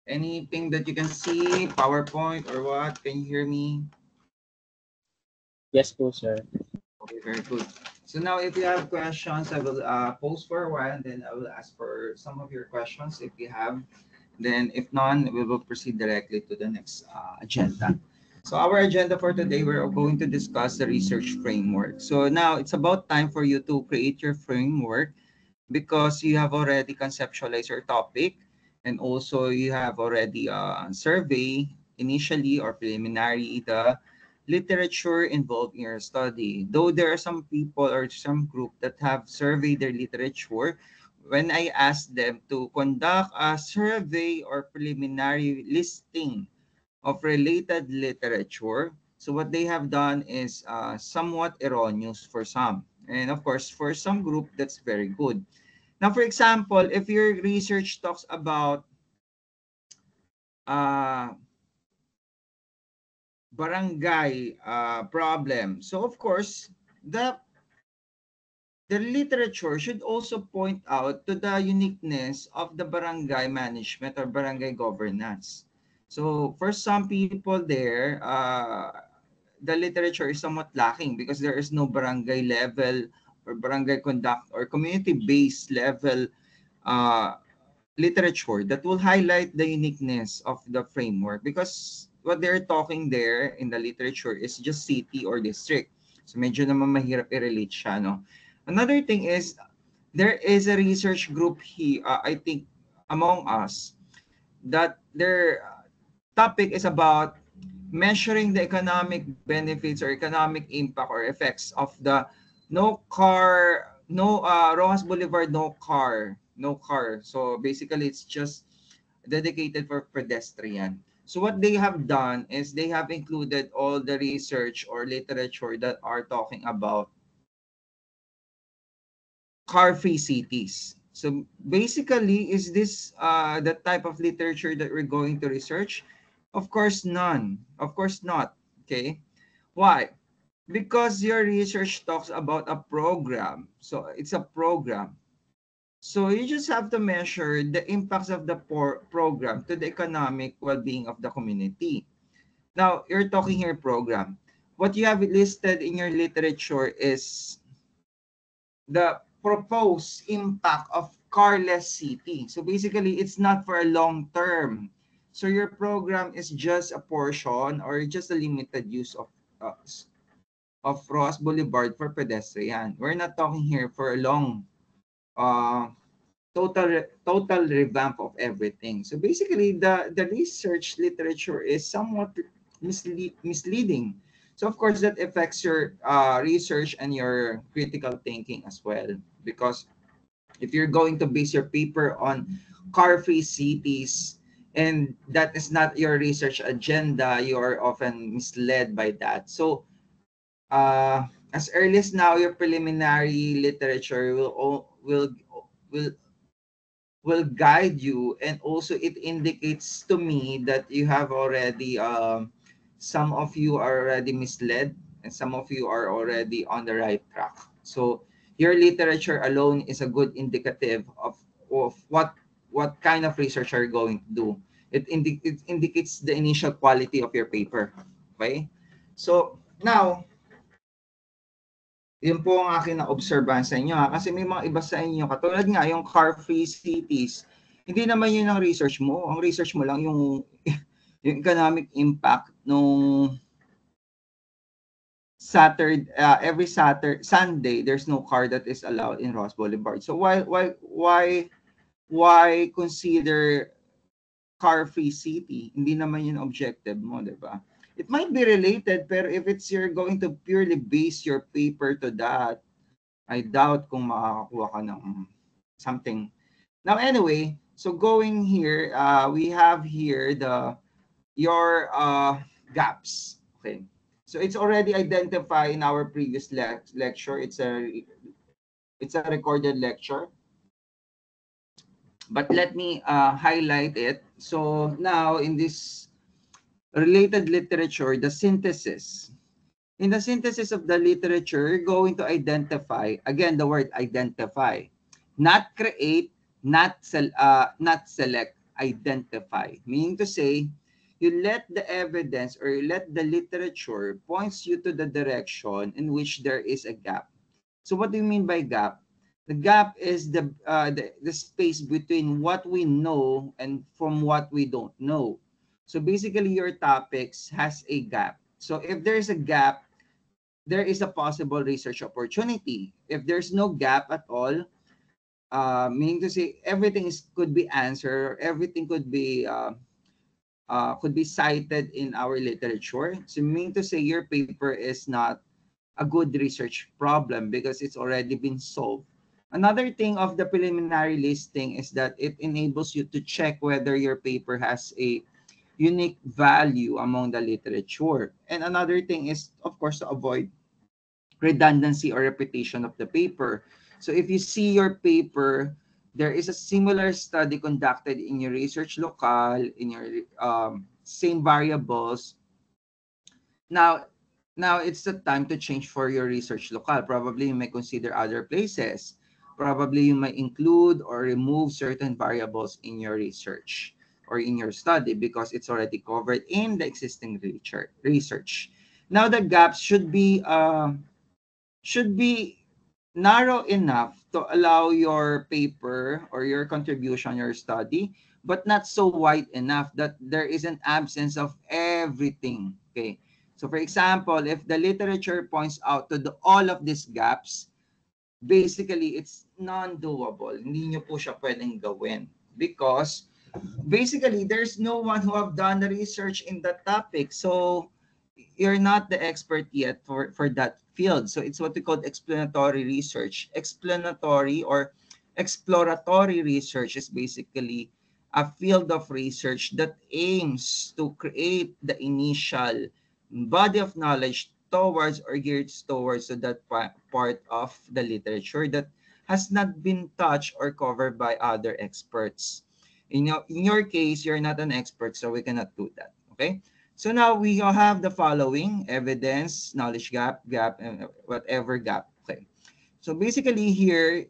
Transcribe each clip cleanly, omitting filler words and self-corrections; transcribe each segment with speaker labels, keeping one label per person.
Speaker 1: Anything that you can see, PowerPoint or what? Can you hear me?
Speaker 2: Yes po, sir.
Speaker 1: Okay, very good. So now if you have questions, I will pause for a while and then I will ask for some of your questions if you have. Then if none, we will proceed directly to the next agenda. So our agenda for today, we're going to discuss the research framework. So now it's about time for you to create your framework because you have already conceptualized your topic and also you have already survey initially or preliminary the literature involved in your study. Though there are some people or some group that have surveyed their literature, when I asked them to conduct a survey or preliminary listing of related literature, so what they have done is somewhat erroneous for some. And of course, for some group, that's very good. Now, for example, if your research talks about uh, barangay problem, so of course, the the literature should also point out to the uniqueness of the barangay management or barangay governance. So for some people there, the literature is somewhat lacking because there is no barangay level or barangay conduct or community-based level uh, literature that will highlight the uniqueness of the framework because what they're talking there in the literature is just city or district. So medyo naman mahirap i-relate siya, no? Another thing is there is a research group here, I think, among us that their topic is about measuring the economic benefits or economic impact or effects of the Rojas Boulevard no car. So basically, it's just dedicated for pedestrian. So what they have done is they have included all the research or literature that are talking about car-free cities. So basically, is this the type of literature that we're going to research? Of course, none. Of course not. Okay. Why? Because your research talks about a program. So it's a program. So you just have to measure the impacts of the program to the economic well-being of the community. Now, you're talking here program. What you have listed in your literature is the proposed impact of carless city. So basically, it's not for a long term. So your program is just a portion or just a limited use of Ross Boulevard for pedestrian. We're not talking here for a long uh, total revamp of everything. So basically, the research literature is somewhat misleading. So of course, that affects your research and your critical thinking as well. Because if you're going to base your paper on car-free cities, and that is not your research agenda, you are often misled by that. So as early as now, your preliminary literature will will guide you, and also it indicates to me that you have already some of you are already misled and some of you are already on the right track. So your literature alone is a good indicative of what kind of research are you going to do. It indicates the initial quality of your paper. Okay, so now yun po ang aking na-obserbahan sa inyo, ha. Kasi may mga iba sa inyo, katulad nga yung car-free cities, hindi naman yun ang research mo. Ang research mo lang yung yung economic impact nung every Sunday, there's no car that is allowed in Ross Boulevard. So why consider car-free city? Hindi naman yun objective mo, di ba? It might be related, pero if it's you're going to purely base your paper to that, I doubt kung makakakuha ka ng something. Now anyway, so going here, we have here your gaps. Okay. So it's already identified in our previous lecture. It's a recorded lecture. But let me highlight it. So now in this related literature, the synthesis. In the synthesis of the literature, you're going to identify, again, the word identify, not create, not select, identify. Meaning to say, you let the evidence or you let the literature points you to the direction in which there is a gap. So what do you mean by gap? The gap is the space between what we know and from what we don't know. So basically, your topics has a gap. So if there's a gap, there is a possible research opportunity. If there's no gap at all, meaning to say everything could be answered, everything could be cited in our literature. So meaning to say your paper is not a good research problem because it's already been solved. Another thing of the preliminary listing is that it enables you to check whether your paper has a unique value among the literature. And another thing is, of course, to avoid redundancy or repetition of the paper. So if you see your paper, there is a similar study conducted in your research locale, in your same variables. Now, now it's the time to change for your research locale. Probably you may consider other places. Probably you might include or remove certain variables in your research or in your study because it's already covered in the existing research. Now the gaps should be narrow enough to allow your paper or your contribution, your study, but not so wide enough that there is an absence of everything. Okay. So for example, if the literature points out to all of these gaps, basically it's non-doable. Hindi nyo po siya pwedeng gawin because basically there's no one who have done the research in that topic. So you're not the expert yet for that field. So it's what we call explanatory research. Explanatory or exploratory research is basically a field of research that aims to create the initial body of knowledge towards or geared towards to that part of the literature that has not been touched or covered by other experts. In your case, you're not an expert, so we cannot do that. Okay? So now we have the following: evidence, knowledge gap, and whatever gap. Okay. So basically here,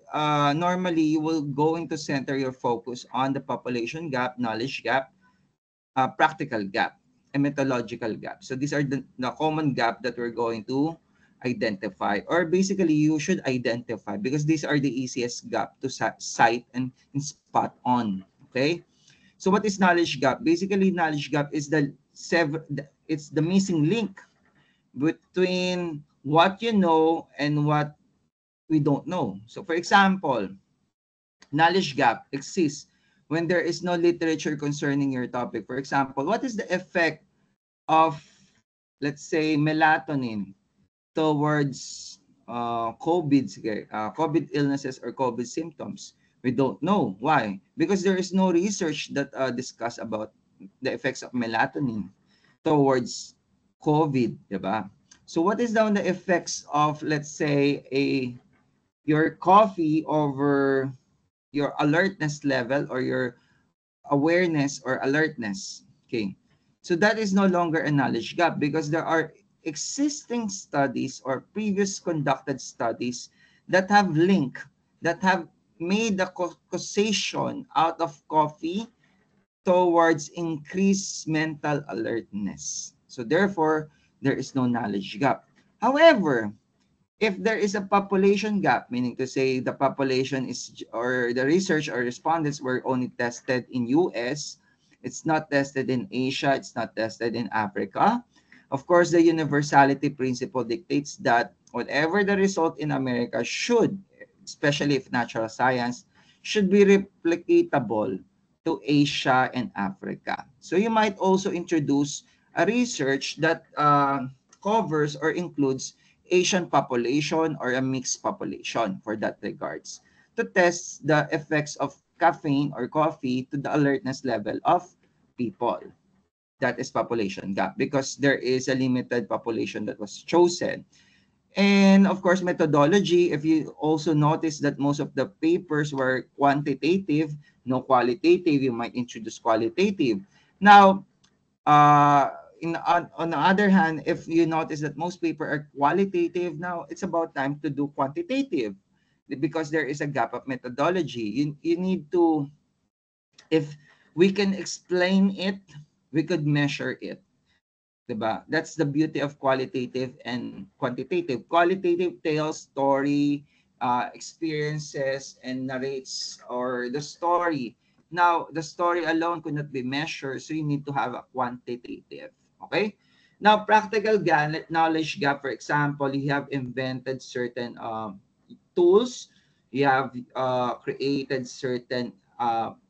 Speaker 1: normally you will going to center your focus on the population gap, knowledge gap, practical gap, and methodological gap. So these are the common gap that we're going to identify, or basically you should identify because these are the easiest gap to cite and spot on. Okay. So what is knowledge gap? Basically, knowledge gap is it's the missing link between what you know and what we don't know. So for example, knowledge gap exists when there is no literature concerning your topic. For example, what is the effect of, let's say, melatonin towards COVID illnesses or COVID symptoms? We don't know. Why? Because there is no research that discuss about the effects of melatonin towards COVID, diba? So what is down the effects of, let's say, your coffee over your alertness level or your awareness or alertness? Okay. So that is no longer a knowledge gap because there are existing studies or previous conducted studies that have that have made the causation out of coffee towards increased mental alertness. So therefore, there is no knowledge gap. However, if there is a population gap, meaning to say the population is, or the research or respondents were only tested in US, it's not tested in Asia, it's not tested in Africa. Of course, the universality principle dictates that whatever the result in America should, especially if natural science, should be replicatable to Asia and Africa. So you might also introduce a research that covers or includes Asian population or a mixed population for that regards to test the effects of caffeine or coffee to the alertness level of people. That is population gap because there is a limited population that was chosen. And of course, methodology, if you also notice that most of the papers were quantitative, no qualitative, you might introduce qualitative. Now, on the other hand, if you notice that most paper are qualitative, now it's about time to do quantitative because there is a gap of methodology. You need to, if We can explain it, we could measure it. Diba? That's the beauty of qualitative and quantitative. Qualitative tells story, experiences, and narrates or the story. Now, the story alone could not be measured, so you need to have a quantitative. Okay? Now, practical knowledge gap, for example, you have invented certain tools, you have created certain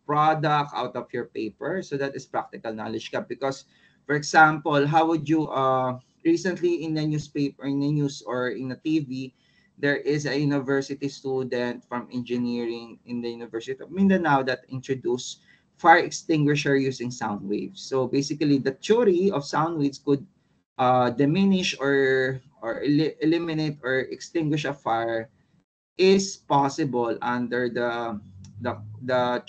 Speaker 1: product out of your paper. So that is practical knowledge gap. Because, for example, how would you recently in the newspaper, in the news or in the TV, there is a university student from engineering in the University of Mindanao that introduced fire extinguisher using sound waves. So basically, the theory of sound waves could diminish or eliminate or extinguish a fire is possible under the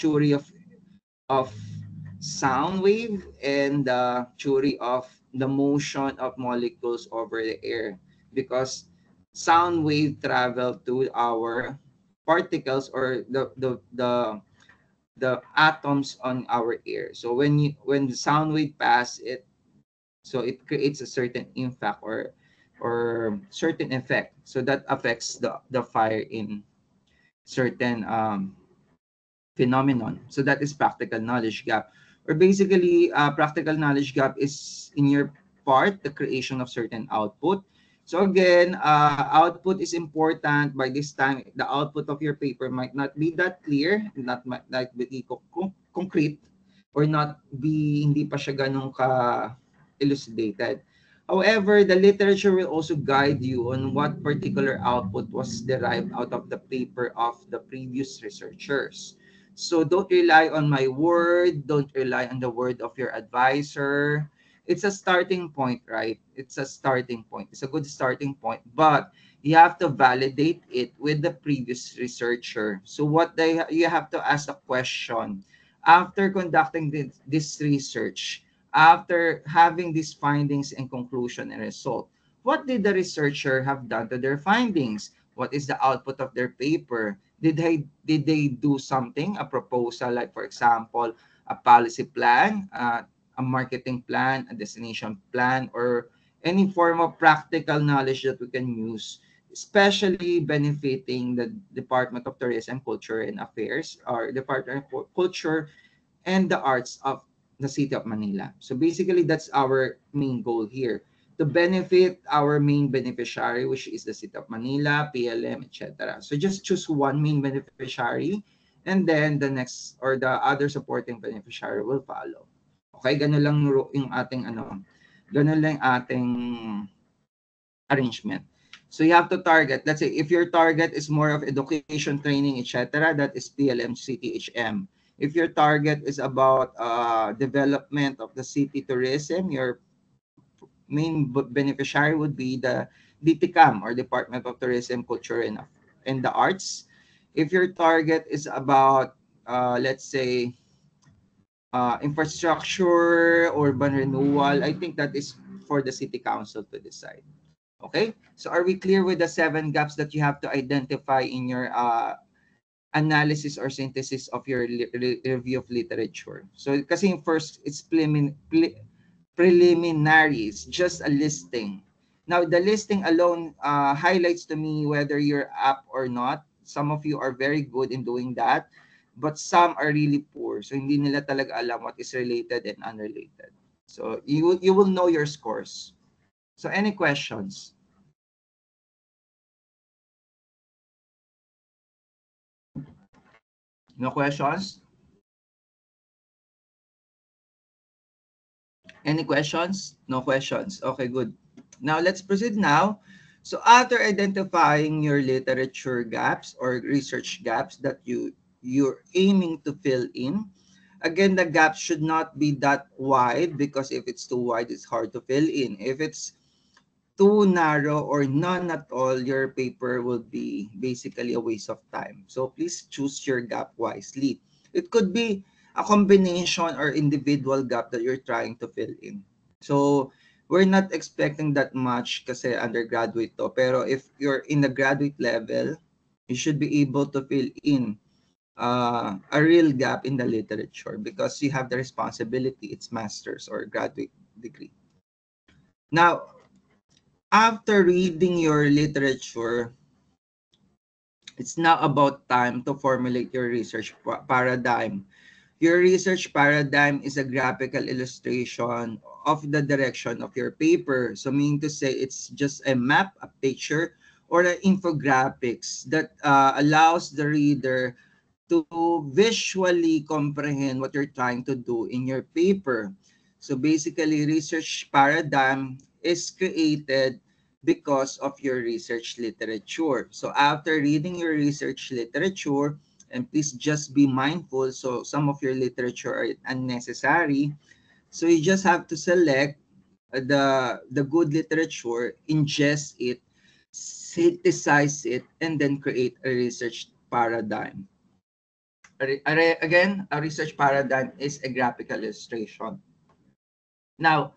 Speaker 1: theory of sound wave and the theory of the motion of molecules over the air, because sound wave travel to our particles or the atoms on our air. So when the sound wave pass it, so it creates a certain impact or certain effect, so that affects the fire in certain phenomenon. So that is practical knowledge gap. Or basically, practical knowledge gap is in your part, the creation of certain output. So again, output is important. By this time, the output of your paper might not be that clear, not be concrete, or not be, hindi pa siya ganun ka elucidated. However, the literature will also guide you on what particular output was derived out of the paper of the previous researchers. So don't rely on my word, don't rely on the word of your advisor. It's a starting point, right? It's a starting point. It's a good starting point, but you have to validate it with the previous researcher. So you have to ask a question after conducting this research, after having these findings and conclusion and result. What did the researcher have done to their findings? What is the output of their paper? Did they do something, a proposal, like for example, a policy plan, a marketing plan, a destination plan, or any form of practical knowledge that we can use, especially benefiting the Department of Tourism, Culture and Affairs, or Department of Culture and the Arts of the City of Manila. So basically, that's our main goal here, to benefit our main beneficiary, which is the City of Manila, PLM, etc. So just choose one main beneficiary, and then the next or the other supporting beneficiary will follow. Okay, ganun lang yung ating ganun lang ating arrangement. So you have to target, let's say if your target is more of education, training, etc., that is PLM CTHM. If your target is about development of the city tourism, your main beneficiary would be the DTCAM, or Department of Tourism, Culture and the Arts. If your target is about, let's say, infrastructure, urban renewal, I think that is for the city council to decide. Okay? So are we clear with the 7 gaps that you have to identify in your analysis or synthesis of your review of literature? So kasi first, it's preliminaries, just a listing. Now, the listing alone highlights to me whether you're up or not. Some of you are very good in doing that, but some are really poor. So hindi nila talaga alam what is related and unrelated. So you will know your scores. So any questions? No questions? Any questions? No questions. Okay, good. Now let's proceed now. So after identifying your literature gaps or research gaps that you're aiming to fill in, again, the gap should not be that wide, because if it's too wide, it's hard to fill in. If it's too narrow or none at all, your paper will be basically a waste of time. So please choose your gap wisely. It could be a combination or individual gap that you're trying to fill in. So we're not expecting that much kasi undergraduate to. Pero if you're in the graduate level, you should be able to fill in a real gap in the literature because you have the responsibility. It's master's or graduate degree. Now, after reading your literature, it's now about time to formulate your research paradigm. Your research paradigm is a graphical illustration of the direction of your paper. So meaning to say it's just a map, a picture, or an infographics that allows the reader to visually comprehend what you're trying to do in your paper. So basically, research paradigm is created because of your research literature. So after reading your research literature, and please just be mindful, so some of your literature are unnecessary. So you just have to select the good literature, ingest it, synthesize it, and then create a research paradigm. Again, a research paradigm is a graphical illustration. Now,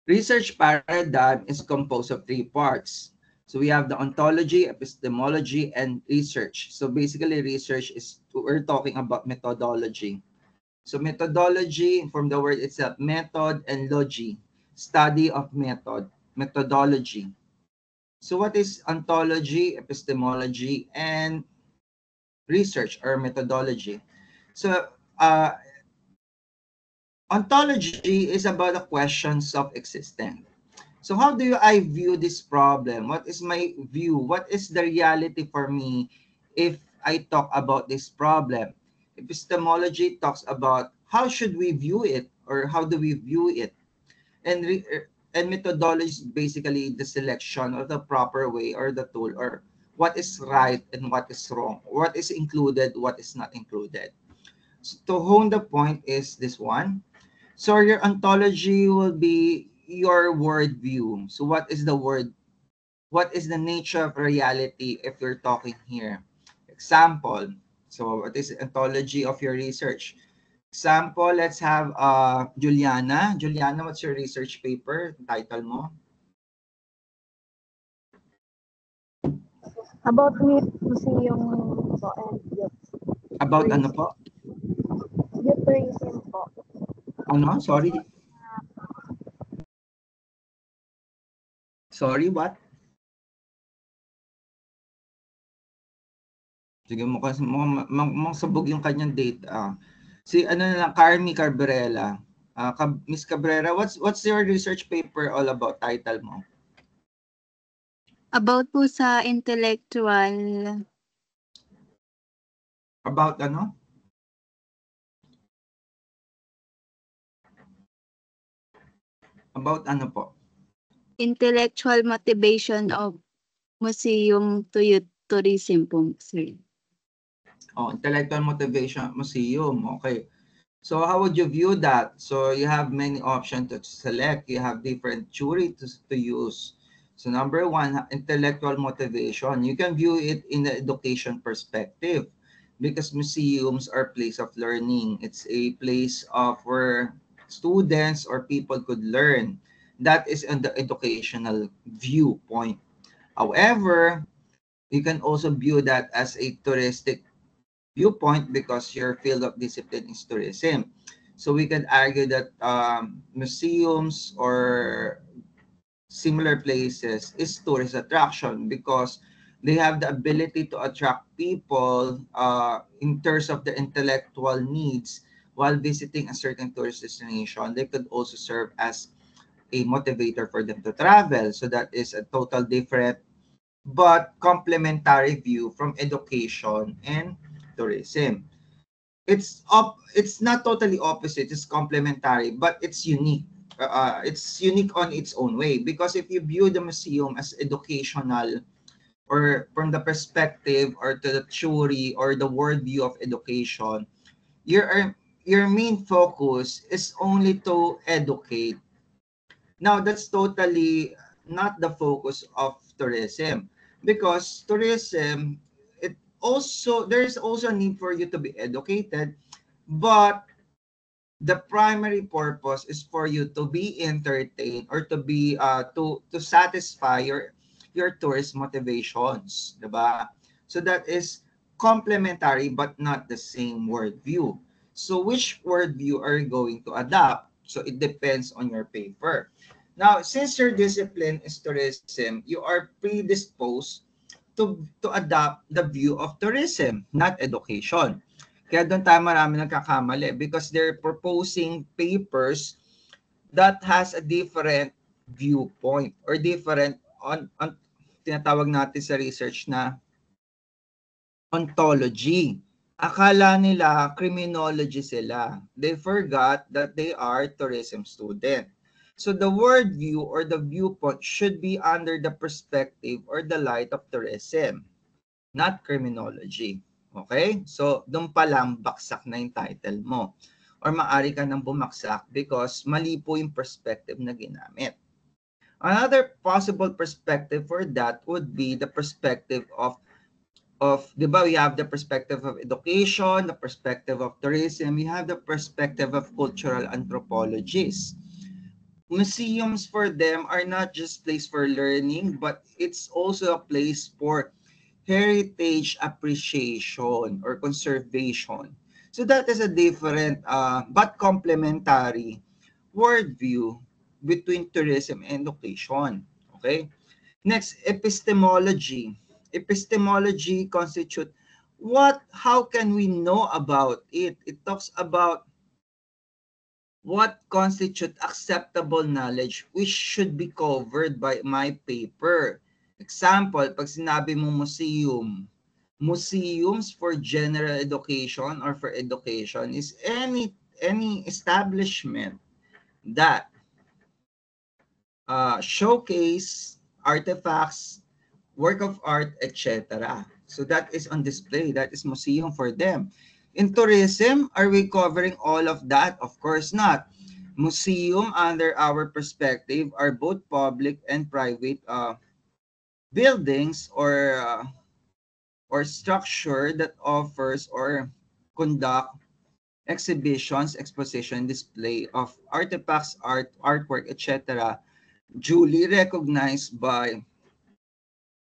Speaker 1: research paradigm is composed of three parts. So we have the ontology, epistemology, and research. So basically, research is, we're talking about methodology. So methodology, from the word itself, method and logy, study of method, methodology. So what is ontology, epistemology, and research or methodology? So ontology is about the questions of existence. So how do I view this problem? What is my view? What is the reality for me if I talk about this problem? Epistemology talks about how should we view it or how do we view it? And and methodology is basically the selection of the proper way or the tool or what is right and what is wrong, what is included, what is not included. So to hone the point is this one. So your ontology will be your worldview. So what is the word? What is the nature of reality if you're talking here? Example. So what is ontology of your research? Example, let's have Juliana. Juliana, what's your research paper? Title mo?
Speaker 2: About museum po and youth
Speaker 1: About ano
Speaker 2: tourism.
Speaker 1: po?
Speaker 2: Youth tourism po.
Speaker 1: Ano? Sorry? Sorry, what? Sige, mukhang sabog yung kanyang date. Si ano na lang, Carmi Cabrera. Miss Cabrera, what's your research paper all about? Title mo?
Speaker 3: About po sa intellectual.
Speaker 1: About ano? About ano po?
Speaker 3: Intellectual motivation of museum to youth tourism po, sir.
Speaker 1: Oh, intellectual motivation museum. Okay. So how would you view that? So you have many options to select. You have different jury to use. So number one, intellectual motivation. You can view it in the education perspective because museums are place of learning. It's a place of where students or people could learn. That is in the educational viewpoint. However, you can also view that as a touristic viewpoint because your field of discipline is tourism. So we can argue that museums or similar places is tourist attraction because they have the ability to attract people in terms of the intellectual needs while visiting a certain tourist destination. They could also serve as a motivator for them to travel. So that is a total different but complementary view from education and tourism. It's not totally opposite, it's complementary, but it's unique. It's unique on its own way because if you view the museum as educational or from the perspective or to the theory or the worldview of education, your main focus is only to educate. Now that's totally not the focus of tourism because tourism, it also there is also a need for you to be educated, but the primary purpose is for you to be entertained or to be to satisfy your tourist motivations, diba? So that is complementary but not the same worldview. So which worldview are you going to adopt? So it depends on your paper. Now, since your discipline is tourism, you are predisposed to adopt the view of tourism, not education. Kaya doon tayo marami nagkakamali because they're proposing papers that has a different viewpoint or different on tinatawag natin sa research na ontology. Akala nila criminology sila. They forgot that they are tourism student. So the worldview or the viewpoint should be under the perspective or the light of tourism, not criminology. Okay? So doon pa lang baksak na yung title mo. Or maaari ka nang bumaksak because mali po yung perspective na ginamit. Another possible perspective for that would be the perspective of, di ba, we have the perspective of education, the perspective of tourism, we have the perspective of cultural anthropologists. Museums for them are not just place for learning, but it's also a place for heritage appreciation or conservation. So that is a different but complementary worldview between tourism and education. Okay? Next, epistemology. Epistemology constitute how can we know about it? It talks about what constitute acceptable knowledge which should be covered by my paper. Example, pag sinabi mo museum, museums for general education or for education is any establishment that showcase artifacts, work of art, etc. So that is on display. That is museum for them. In tourism, are we covering all of that? Of course not. Museum, under our perspective, are both public and private buildings or structure that offers or conduct exhibitions, exposition, display of artifacts, artwork, etc. duly recognized by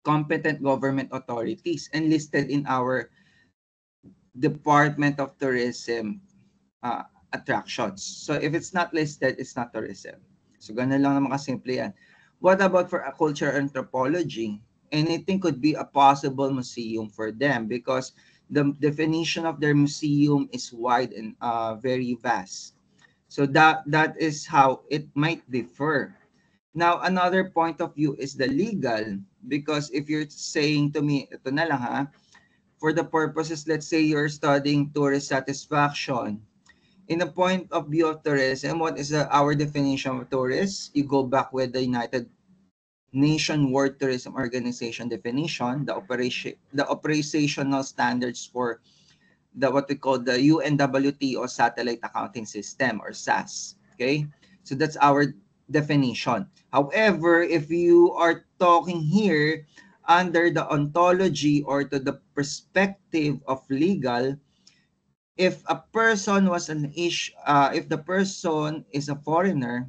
Speaker 1: competent government authorities and listed in our Department of Tourism attractions. So if it's not listed, it's not tourism. So ganun lang naman kasimple yan. What about for a cultural anthropology? Anything could be a possible museum for them because the definition of their museum is wide and very vast. So that is how it might differ. Now, another point of view is the legal, because if you're saying to me, ito na lang ha, for the purposes, let's say you're studying tourist satisfaction, in the point of view of tourism, what is our definition of tourist? You go back with the United Nations World Tourism Organization definition, the operational standards for what we call the UNWTO Satellite Accounting System or SAS. Okay, so that's our definition. However, if you are talking here under the ontology or to the perspective of legal, if a person was if the person is a foreigner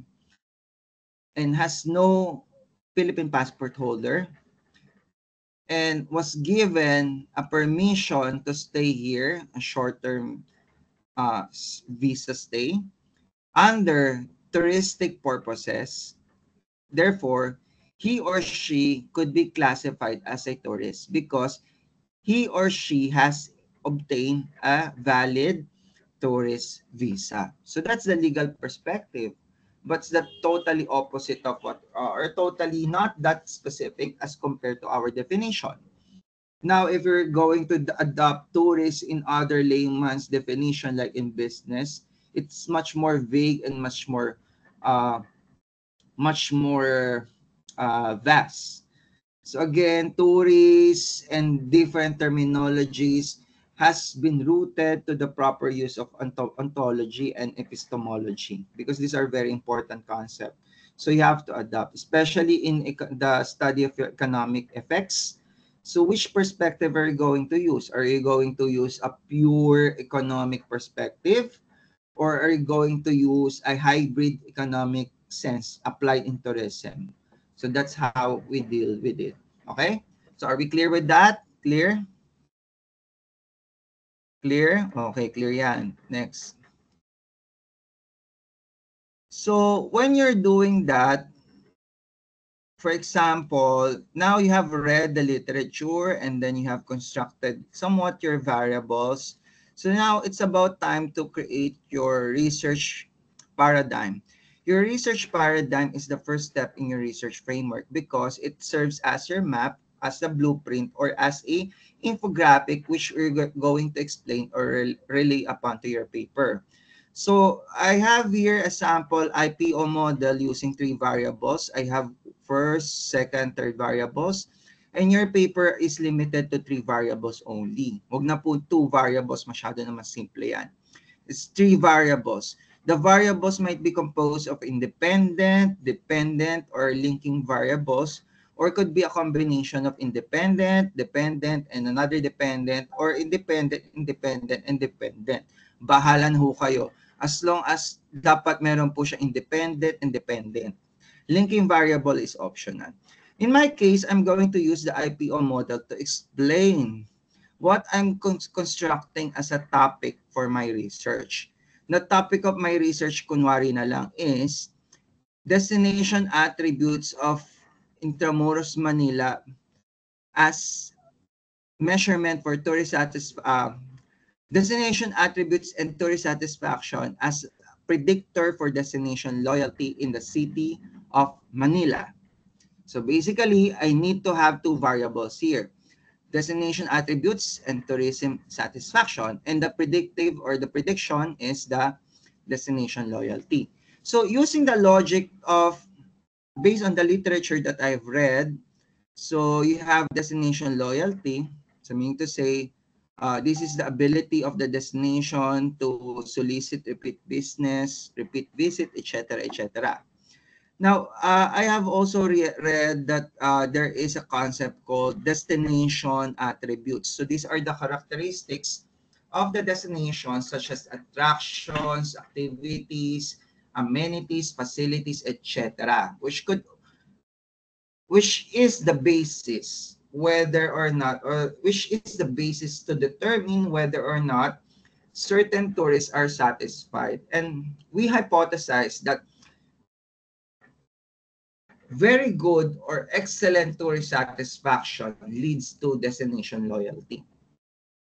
Speaker 1: and has no Philippine passport holder and was given a permission to stay here, a short-term visa stay, under touristic purposes, therefore, he or she could be classified as a tourist because he or she has obtained a valid tourist visa. So that's the legal perspective. But it's the totally opposite of what, or totally not that specific as compared to our definition. Now, if you're going to adopt tourist in other layman's definition, like in business, it's much more vague and much more vast. So again, tourists and different terminologies has been rooted to the proper use of ontology and epistemology because these are very important concepts. So you have to adapt, especially in the study of economic effects. So which perspective are you going to use? Are you going to use a pure economic perspective, or are you going to use a hybrid economic sense applied in tourism? So that's how we deal with it. Okay? So are we clear with that? Clear? Clear? Okay, clear yan. Next. So when you're doing that, for example, now you have read the literature and then you have constructed somewhat your variables. So now it's about time to create your research paradigm. Your research paradigm is the first step in your research framework because it serves as your map, as a blueprint, or as a infographic which we're going to explain or relay upon to your paper. So I have here a sample IPO model using three variables. I have first, second, third variables. And your paper is limited to three variables only. Huwag na po two variables, masyado na mas simple yan. It's three variables. The variables might be composed of independent, dependent, or linking variables, or could be a combination of independent, dependent, and another dependent, or independent, independent, and dependent. Bahala na ho kayo. As long as dapat meron po siya independent and dependent. Linking variable is optional. In my case, I'm going to use the IPO model to explain what I'm constructing as a topic for my research. The topic of my research, kunwari na lang, is destination attributes of Intramuros, Manila as measurement for destination attributes and tourist satisfaction as predictor for destination loyalty in the city of Manila. So basically, I need to have two variables here. Destination attributes and tourism satisfaction, and the predictive or the prediction is the destination loyalty. So using the logic of, based on the literature that I've read, so you have destination loyalty, so meaning to say, this is the ability of the destination to solicit repeat business, repeat visit, etc., etc. Now, I have also read that there is a concept called destination attributes. So these are the characteristics of the destination, such as attractions, activities, amenities, facilities, etc., which is the basis whether or not, or which is the basis to determine whether or not certain tourists are satisfied. And we hypothesize that very good or excellent tourist satisfaction leads to destination loyalty.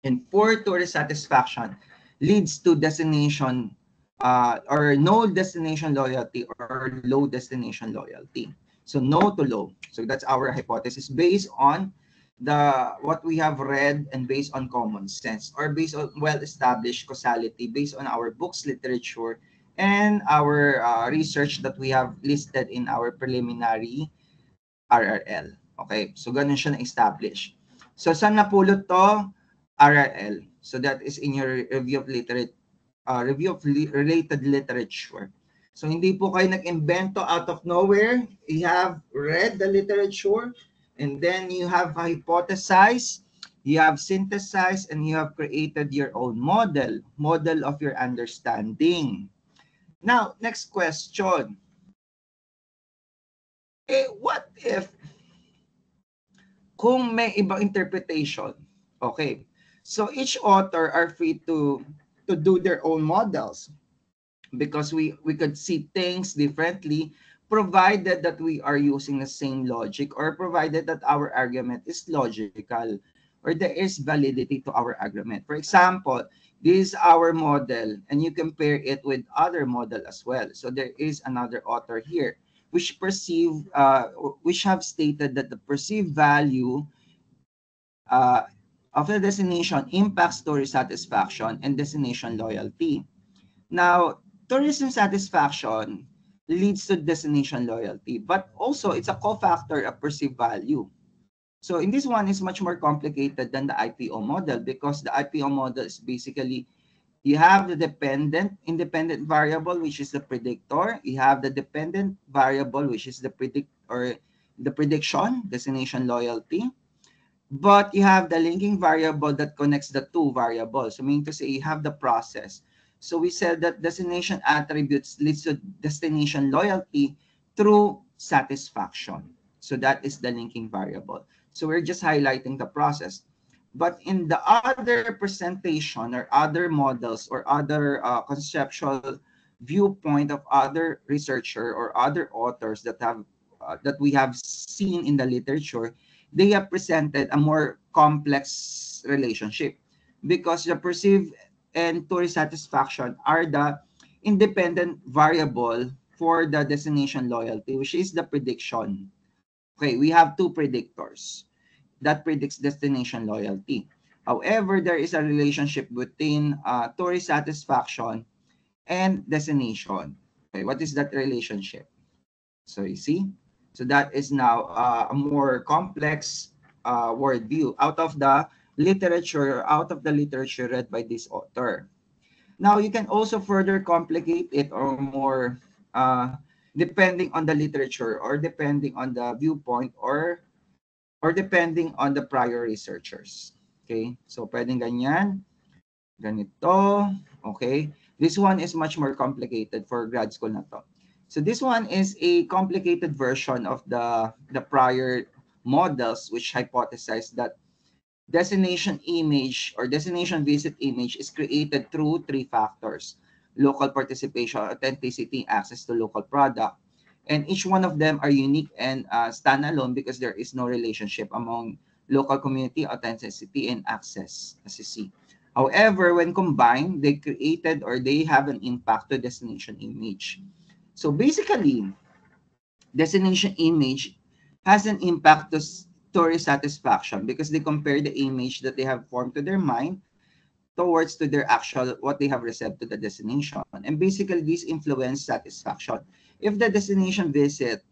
Speaker 1: And poor tourist satisfaction leads to destination or no destination loyalty or low destination loyalty. So no to low. So that's our hypothesis based on what we have read and based on common sense or based on well-established causality based on our books, literature, and our research that we have listed in our preliminary RRL. Okay, so ganun siya na-establish. So saan napulot to? RRL. So that is in your review of related literature. So hindi po kayo nag-invento out of nowhere. You have read the literature and then you have hypothesized, you have synthesized, and you have created your own model of your understanding. Now, next question. What if kung may ibang interpretation? Okay. So each author are free to do their own models because we could see things differently provided that we are using the same logic or provided that our argument is logical or there is validity to our argument. For example, this is our model and you compare it with other model as well. So there is another author here which have stated that the perceived value of the destination impacts tourist satisfaction and destination loyalty. Now, tourism satisfaction leads to destination loyalty, but also it's a cofactor of perceived value. So in this one, is much more complicated than the IPO model because the IPO model is basically you have the independent variable, which is the predictor. You have the dependent variable, which is the prediction, destination loyalty. But you have the linking variable that connects the two variables. So meaning to say you have the process. So we said that destination attributes leads to destination loyalty through satisfaction. So that is the linking variable. So we're just highlighting the process. But in the other presentation or other models or other conceptual viewpoint of other researcher or other authors that we have seen in the literature, they have presented a more complex relationship because the perceived and tourist satisfaction are the independent variable for the destination loyalty, which is the prediction. Okay, we have two predictors that predicts destination loyalty. However, there is a relationship between tourist satisfaction and destination. Okay, what is that relationship? So you see, so that is now a more complex worldview out of the literature read by this author. Now you can also further complicate it or more depending on the literature or depending on the viewpoint or depending on the prior researchers. Okay, so pwedeng ganyan, ganito, okay. This one is much more complicated for grad school na to. So this one is a complicated version of the prior models which hypothesize that destination image or destination visit image is created through three factors: local participation, authenticity, access to local product. And each one of them are unique and standalone because there is no relationship among local community, authenticity, and access, as you see. However, when combined, they created or they have an impact to destination image. So basically, destination image has an impact to tourist satisfaction because they compare the image that they have formed to their mind towards to their actual what they have received to the destination, and basically this influence satisfaction. If the destination visit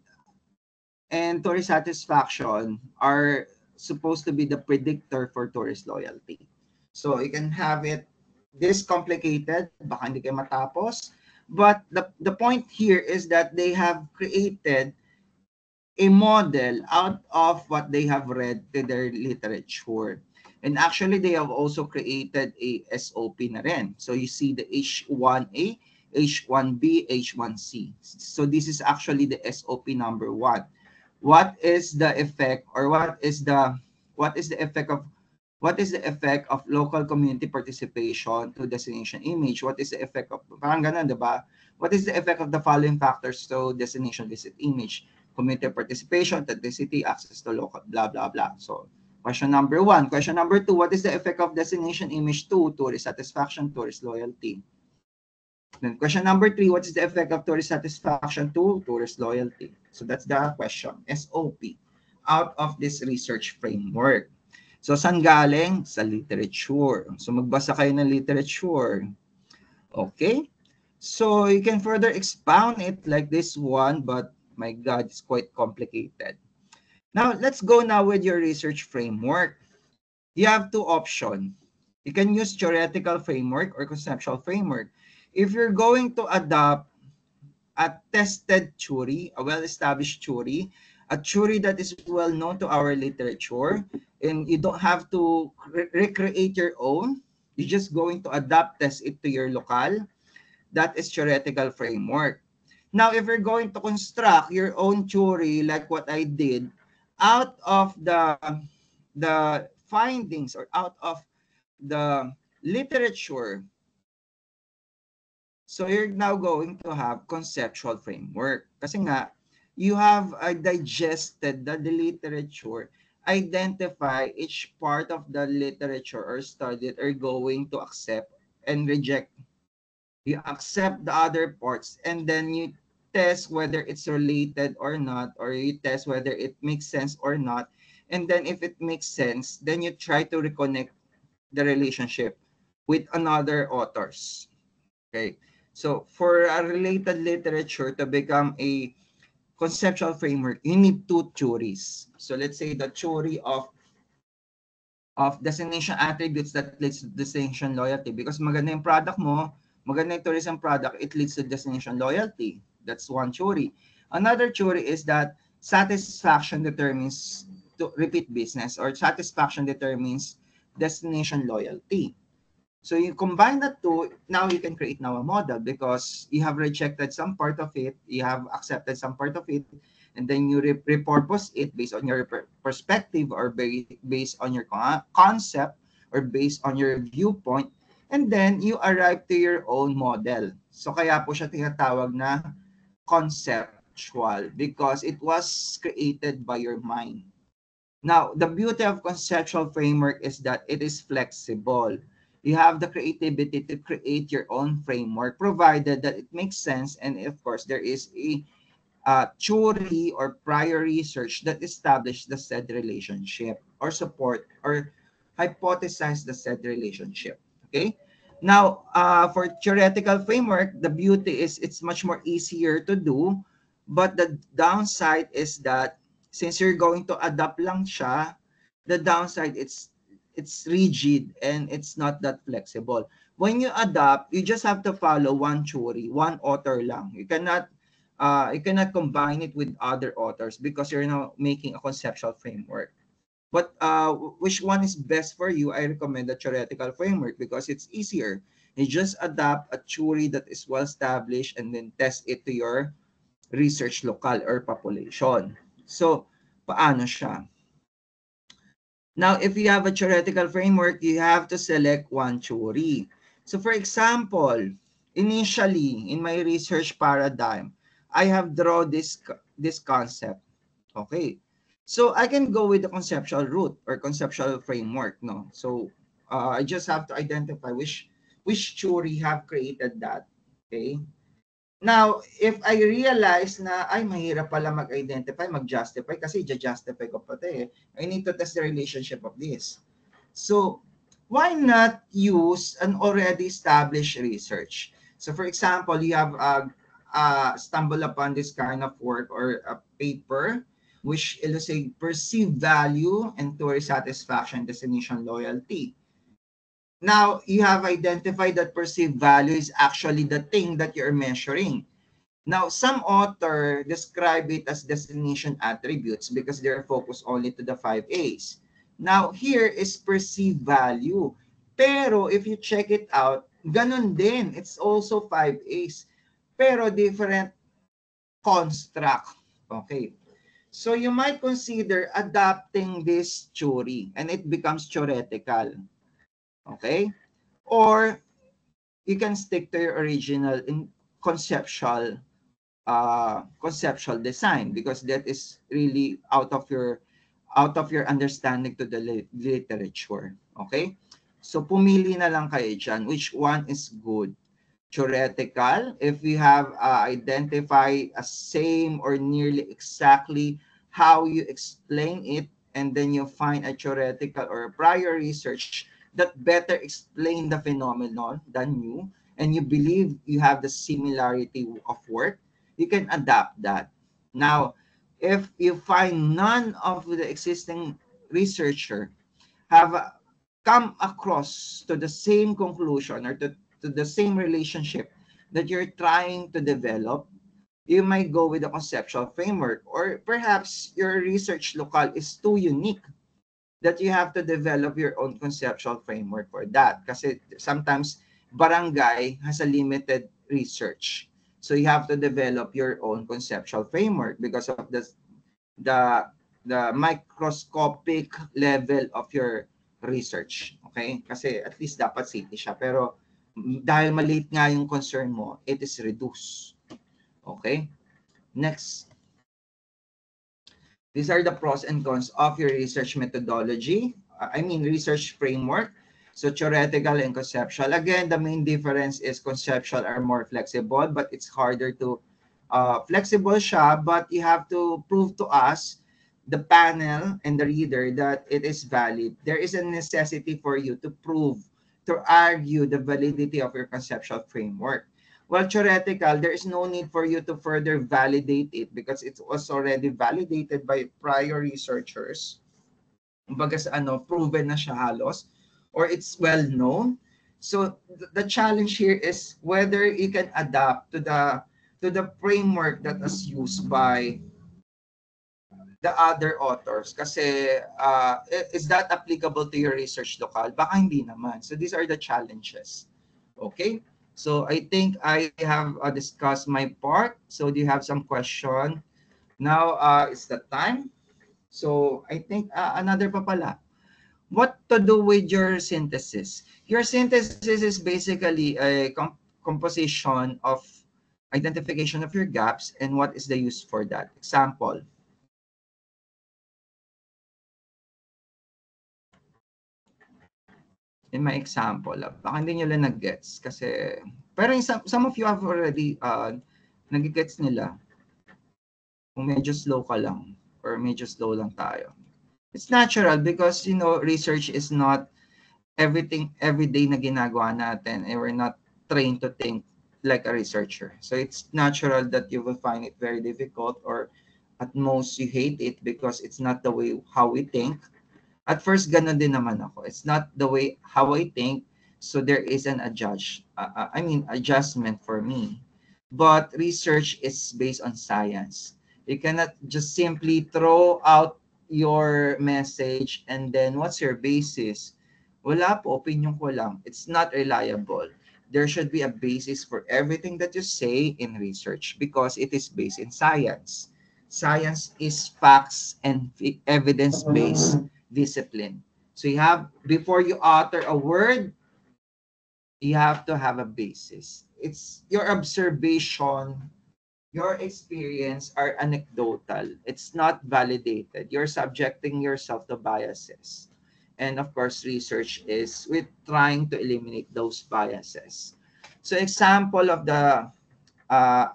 Speaker 1: and tourist satisfaction are supposed to be the predictor for tourist loyalty, so you can have it this complicated, baka hindi kayo matapos, but the point here is that they have created a model out of what they have read to their literature. And actually, they have also created a SOP na rin. So you see the H1A, H1B, H1C. So this is actually the SOP number 1. What is the effect or what is the effect of local community participation to destination image? What is the effect of parang ganun, diba? What is the effect of the following factors to destination visit image? Community participation, authenticity, access to local, blah, blah, blah. So, question number 1. Question number 2, what is the effect of destination image to tourist satisfaction, tourist loyalty? Then question number 3, what is the effect of tourist satisfaction to tourist loyalty? So that's the question, SOP, out of this research framework. So saan galing? Sa literature. So magbasa kayo ng literature. Okay? So you can further expound it like this one, but my God, it's quite complicated. Now, let's go now with your research framework. You have two options. You can use theoretical framework or conceptual framework. If you're going to adopt a tested theory, a well-established theory, a theory that is well known to our literature, and you don't have to recreate your own, you're just going to adapt test it to your local, that is theoretical framework. Now, if you're going to construct your own theory like what I did, out of the findings or out of the literature, so you're now going to have conceptual framework. Kasi nga, you have digested the literature, identify each part of the literature or study that are going to accept and reject. You accept the other parts and then you test whether it's related or not, or you test whether it makes sense or not. And then if it makes sense, then you try to reconnect the relationship with another authors. Okay. So for a related literature to become a conceptual framework, you need two theories. So let's say the theory of destination attributes that leads to destination loyalty. Because maganda yung product mo, maganda yung tourism product, it leads to destination loyalty. That's one theory. Another theory is that satisfaction determines to repeat business, or satisfaction determines destination loyalty. So you combine the two, now you can create now a model because you have rejected some part of it, you have accepted some part of it, and then you repurpose it based on your perspective or based on your concept or based on your viewpoint, and then you arrive to your own model. So kaya po siya tinatawag na conceptual because it was created by your mind. Now, the beauty of conceptual framework is that it is flexible. You have the creativity to create your own framework, provided that it makes sense, and of course, there is a theory or prior research that established the said relationship or support or hypothesize the said relationship. Okay. Now, for theoretical framework, the beauty is it's much more easier to do, but the downside is that since you're going to adapt lang siya, the downside it's rigid and it's not that flexible. When you adapt, you just have to follow one theory, one author lang. You cannot combine it with other authors because you're now making a conceptual framework. But which one is best for you? I recommend the theoretical framework because it's easier. You just adapt a theory that is well established and then test it to your research local or population. So, paano siya? Now, if you have a theoretical framework, you have to select one theory. So, for example, initially, in my research paradigm, I have drawn this concept. Okay. So, I can go with the conceptual route or conceptual framework. No. So, I just have to identify which theory have created that. Okay. Now, if I realize na, ay, mahirap pala mag-identify, mag-justify, kasi justify ko pati eh. I need to test the relationship of this. So, why not use an already established research? So, for example, you have stumbled upon this kind of work or a paper which illustrates perceived value and tourist satisfaction, destination loyalty. Now, you have identified that perceived value is actually the thing that you're measuring. Now, some author describe it as destination attributes because they're focused only to the 5 A's. Now, here is perceived value. Pero if you check it out, ganun din. It's also 5 A's. Pero different construct. Okay. So you might consider adapting this theory and it becomes theoretical. Okay? Or you can stick to your original in conceptual design because that is really out of your understanding to the literature. Okay? So pumili na lang kayo dyan. Which one is good? Theoretical, if we have identified a same or nearly exactly how you explain it, and then you find a theoretical or a prior research that better explain the phenomenon than you, and you believe you have the similarity of work, you can adapt that. Now, if you find none of the existing researcher have come across to the same conclusion or to the same relationship that you're trying to develop, you might go with a conceptual framework, or perhaps your research local is too unique that you have to develop your own conceptual framework for that. Kasi sometimes barangay has a limited research. So you have to develop your own conceptual framework because of the microscopic level of your research. Okay? Kasi at least dapat city siya. Pero dahil maliit nga yung concern mo, it is reduced. Okay? Next. These are the pros and cons of your research methodology. Research framework. So theoretical and conceptual. Again, the main difference is conceptual are more flexible, but it's harder to flexible siya, but you have to prove to us, the panel and the reader, that it is valid. There is a necessity for you to prove, to argue the validity of your conceptual framework. Well, theoretical, there is no need for you to further validate it because it was already validated by prior researchers. Kumbaga sa proven na siya halos, or it's well known. So the challenge here is whether you can adapt to the framework that is used by the other authors. Kasi is that applicable to your research local? Baka hindi naman. So these are the challenges. Okay? So I think I have discussed my part. So do you have some question Now, it's the time. So, I think another pa pala. What to do with your synthesis? Your synthesis is basically a composition of identification of your gaps and what is the use for that. Example, in my example, baka hindi nyo lang nag-gets kasi, pero some of you have already nag-gets nila kung medyo slow ka lang or medyo slow lang tayo. It's natural because, you know, research is not everything everyday na ginagawa natin and we're not trained to think like a researcher. So it's natural that you will find it very difficult or at most you hate it because it's not the way how we think. At first, ganun din naman ako. It's not the way how I think. So there is an adjustment for me. But research is based on science. You cannot just simply throw out your message and then what's your basis? Wala po, opinion ko lang. It's not reliable. There should be a basis for everything that you say in research because it is based in science. Science is facts and evidence-based discipline. So you have, before you utter a word, you have to have a basis. It's your observation, your experience are anecdotal. It's not validated. You're subjecting yourself to biases. And of course, research is with trying to eliminate those biases. So example of the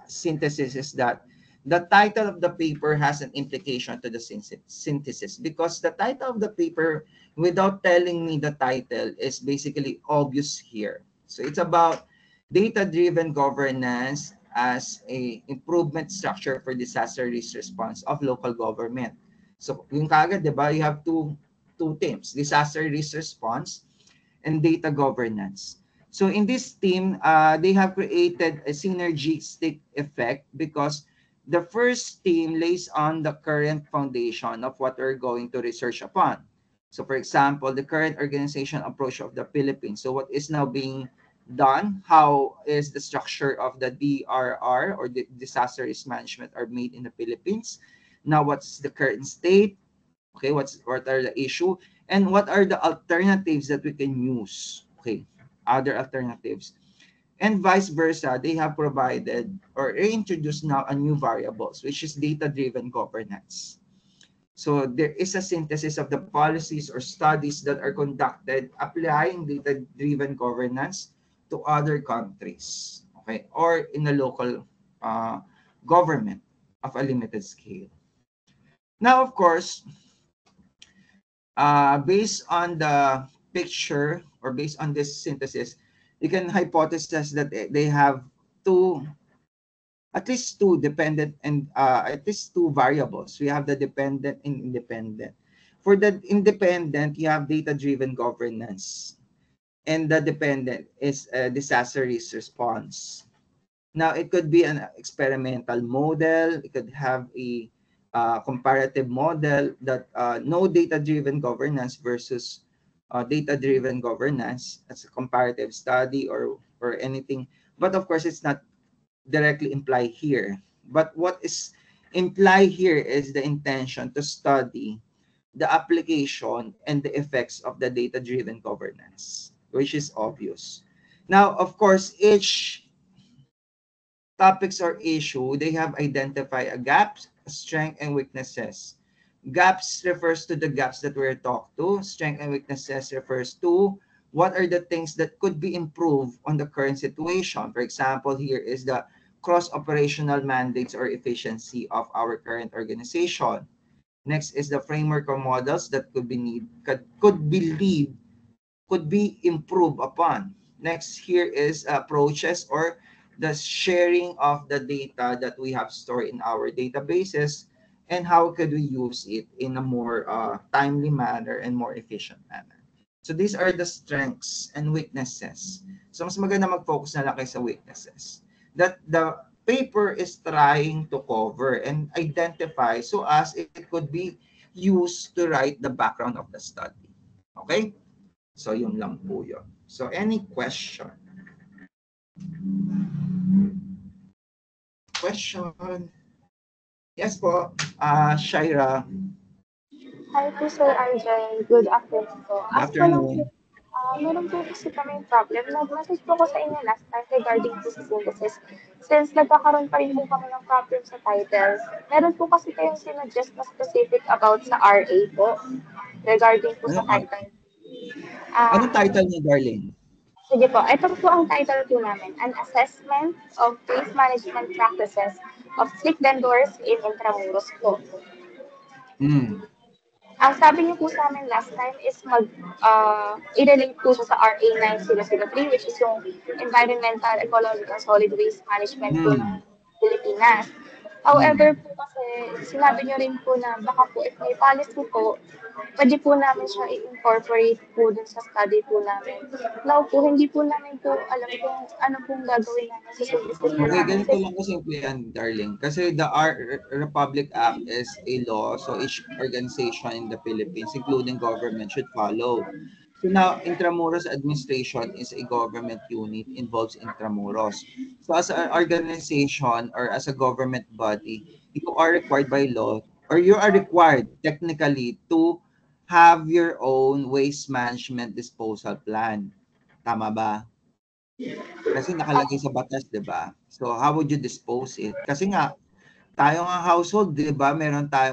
Speaker 1: synthesis is that the title of the paper has an implication to the synthesis because the title of the paper, without telling me the title, is basically obvious here. So it's about data-driven governance as a improvement structure for disaster risk response of local government. So yung kagad, di ba, you have two teams, disaster risk response and data governance. So in this team, they have created a synergistic effect because the first team lays on the current foundation of what we're going to research upon. So for example, the current organization approach of the Philippines. So what is now being done? How is the structure of the DRR or the disaster risk management are made in the Philippines? Now, what's the current state? Okay, what are the issue? And what are the alternatives that we can use? Okay, other alternatives. And vice versa, they have provided or introduced now a new variables, which is data-driven governance. So there is a synthesis of the policies or studies that are conducted applying data-driven governance to other countries, okay, or in a local government of a limited scale. Now, of course, based on the picture or based on this synthesis, you can hypothesize that they have two, at least two dependent and at least two variables. We have the dependent and independent. For the independent, you have data-driven governance, and the dependent is a disaster risk response. Now, it could be an experimental model. It could have a comparative model that no data-driven governance versus data-driven governance as a comparative study or anything. But of course, it's not directly implied here. But what is implied here is the intention to study the application and the effects of the data-driven governance, which is obvious. Now, of course, each topics or issue, they have identified a gaps, strength, and weaknesses. Gaps refers to the gaps that we're talked to. Strength and weaknesses refers to what are the things that could be improved on the current situation. For example, here is the cross-operational mandates or efficiency of our current organization. Next is the framework or models that could be improved upon. Next here is approaches or the sharing of the data that we have stored in our databases and how could we use it in a more timely manner and more efficient manner. So these are the strengths and weaknesses. So mas maganda mag-focus na lang kayo sa weaknesses that the paper is trying to cover and identify so as it could be used to write the background of the study. Okay? So yun lang po yun. So any question? Question? Yes po, Shaira.
Speaker 2: Hi po, Sir Arjun. Good afternoon po.
Speaker 1: Good
Speaker 2: Ako lang po,
Speaker 1: afternoon.
Speaker 2: meron po kasi kami problem. Nag-message po ko sa inyo last time regarding po sa synthesis. Since nagkakaroon pa rin po kami ng problem sa title, meron po kasi kayong sinuggest na specific about sa RA po regarding po sa
Speaker 1: Ano,
Speaker 2: title.
Speaker 1: anong
Speaker 2: Ah,
Speaker 1: title niya, darling?
Speaker 2: Sige po, ito po ang title po namin, An Assessment of Waste Management Practices of Slick Vendors in Intramuros po.
Speaker 1: Hmm.
Speaker 2: Ang sabi niyo po sa amin last time is i-relate po siya sa RA 9003, which is yung Environmental, Ecological, Solid Waste Management po ng
Speaker 1: Hmm.
Speaker 2: Pilipinas.
Speaker 1: Hmm.
Speaker 2: However po kasi, sinabi niyo rin po na baka po if may policy po, pwede po namin siya i-incorporate po dun sa study po namin. Now po, hindi po namin po alam kung ano pong gagawin namin sa synthesis po
Speaker 1: Okay,
Speaker 2: namin.
Speaker 1: ganito lang kasimple yan, darling. Kasi the Republic Act is a law, so each organization in the Philippines, including government, should follow. So now, Intramuros Administration is a government unit involves Intramuros. So as an organization or as a government body, you are required by law or you are required technically to have your own waste management disposal plan. Tama ba? Kasi nakalagay sa batas, 'di ba? So how would you dispose it? Kasi nga tayo nga household, 'di ba?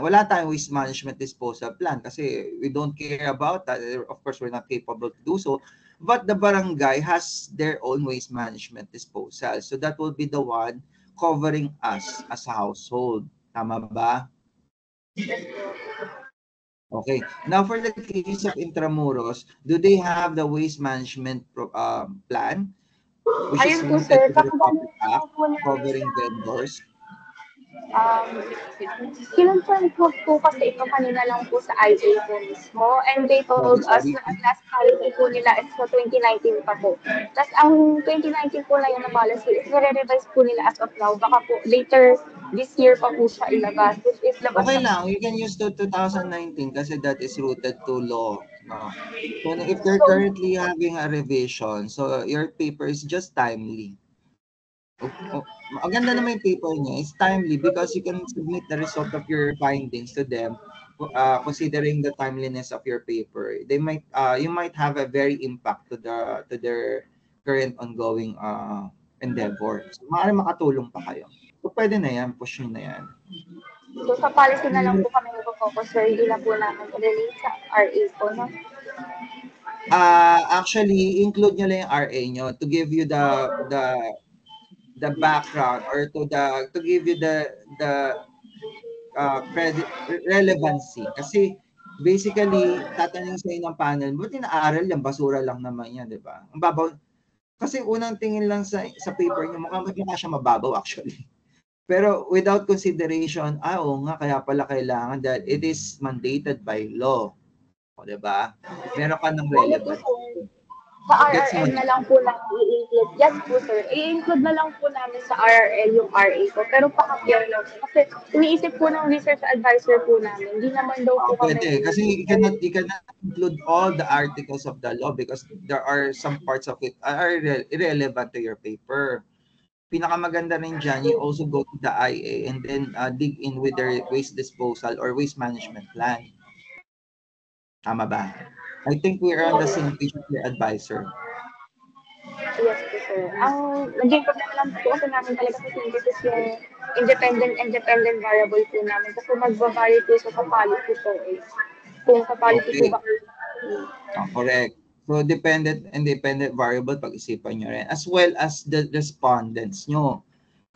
Speaker 1: Wala tayong waste management disposal plan kasi we don't care about that. Of course, we're not capable to do so. But the barangay has their own waste management disposal. So that will be the one covering us as a household. Tama ba? Okay. Now for the case of Intramuros, do they have the waste management plan, which is
Speaker 2: Ayun po
Speaker 1: rooted
Speaker 2: sir,
Speaker 1: to the
Speaker 2: kakabalik
Speaker 1: Republic
Speaker 2: lang
Speaker 1: Act
Speaker 2: po namin sa
Speaker 1: covering vendors?
Speaker 2: Um, kinonfirm ko po kasi ito kanina lang po sa IA po mismo, and they
Speaker 1: Sorry,
Speaker 2: told us
Speaker 1: sorry.
Speaker 2: na ang last policy po nila is sa 2019 pa po. Tapos ang 2019 po na yun na policy is nire-revise po nila as of now. Baka po later this year pa po siya ilabas, which is labas
Speaker 1: Okay
Speaker 2: na po.
Speaker 1: lang, you can use to 2019 kasi that is rooted to law. No? So if they're
Speaker 2: So,
Speaker 1: currently having a revision, so your paper is just timely. Ang ganda naman yung paper niya. It's timely because you can submit the result of your findings to them considering the timeliness of your paper. You might have a very impact to their current ongoing endeavor. So maaari makatulong pa kayo. So pwede na yan, push nyo na yan.
Speaker 2: so sa policy na lang po kami nag-focus, sir, hindi na po namin relate sa RA po, no?
Speaker 1: Actually, include nyo lang yung RA nyo to give you the background or to give you the credit relevancy. Kasi basically, tatanungin sa ng panel, buti na-aral yan, basura lang naman yan, di ba? Ang babaw. Kasi unang tingin lang sa paper niyo, mukha siya mababaw actually. Pero without consideration, oo nga, kaya pala kailangan dahil it is mandated by law. O, di ba? Meron ka ng
Speaker 2: Bale po,
Speaker 1: relevance.
Speaker 2: sir, sa
Speaker 1: Gets mo
Speaker 2: RRL
Speaker 1: na?
Speaker 2: na lang po namin i-include. Yes po, sir. I-include na lang po namin sa RRL yung RA ko. Pero pakapiyar lang po. Kasi iniisip po ng research advisor po namin, hindi naman daw po kami
Speaker 1: Pwede. Kasi you cannot include all the articles of the law because there are some parts of it are irrelevant to your paper. Pinakamaganda rin dyan, you also go to the IA and then dig in with their waste disposal or waste management plan. Tama ba? I think we are on the same page with your advisor.
Speaker 2: Yes po, sir. Ang naging problema lang po kasi namin talaga sa synthesis yung independent variable po namin. Kasi magbabayad po siya sa policy po eh. Kung sa policy po
Speaker 1: Okay.
Speaker 2: ba.
Speaker 1: Correct. So, independent variable, pag-isipan nyo rin. As well as the respondents nyo.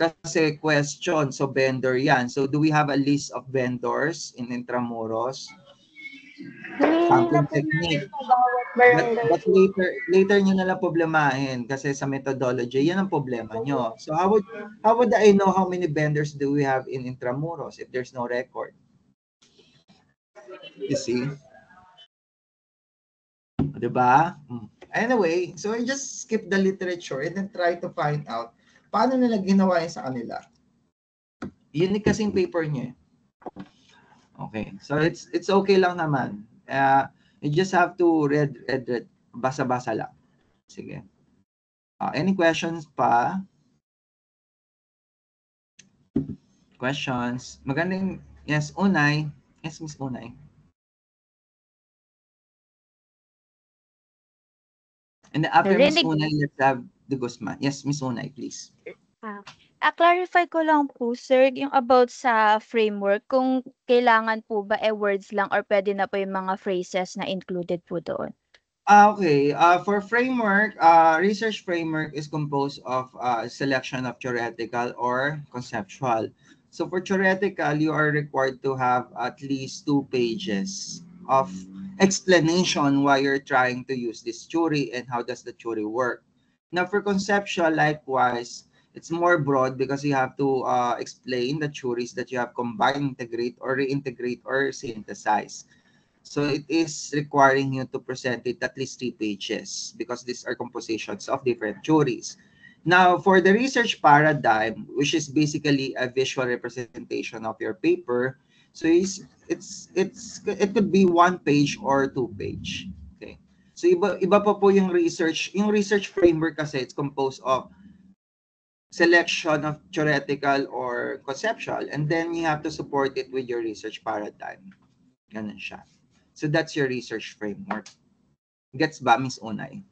Speaker 1: Kasi question, so vendor yan. So, do we have a list of vendors in Intramuros?
Speaker 2: Hinihingi na
Speaker 1: Sampling
Speaker 2: po namin
Speaker 1: technique.
Speaker 2: sa bawat
Speaker 1: But
Speaker 2: barangay
Speaker 1: but
Speaker 2: po.
Speaker 1: later nyo na lang problemahin kasi sa methodology, yan ang problema nyo. So how would I know how many vendors do we have in Intramuros if there's no record? You see? 'Di ba? Anyway, so I just skip the literature and then try to find out paano nila ginawa yun sa kanila. Unique kasing paper niya. Okay. So it's okay lang naman. You just have to read, basa-basa lang. Sige. Any questions pa? questions? Magandang, yes, Unay. Yes, Miss Unay. And then after Miss
Speaker 4: Narinig
Speaker 1: Unay, let's have the Guzman. Yes, Miss Unay, please.
Speaker 4: ah, clarify ko lang po sir, yung about sa framework, kung kailangan po ba words lang or puwede na po yung mga phrases na included po doon?
Speaker 1: Okay. For framework, research framework is composed of a selection of theoretical or conceptual. So for theoretical, you are required to have at least 2 pages of explanation why you're trying to use this theory and how does the theory work. Now for conceptual, likewise, it's more broad because you have to explain the theories that you have combined, integrate, or reintegrate, or synthesize. So it is requiring you to present it at least 3 pages because these are compositions of different theories. Now, for the research paradigm, which is basically a visual representation of your paper, so it could be 1 page or 2 page. Okay. So iba pa po yung research framework kasi it's composed of selection of theoretical or conceptual, and then you have to support it with your research paradigm. Ganun siya. So that's your research framework. Gets ba, Miss Unay?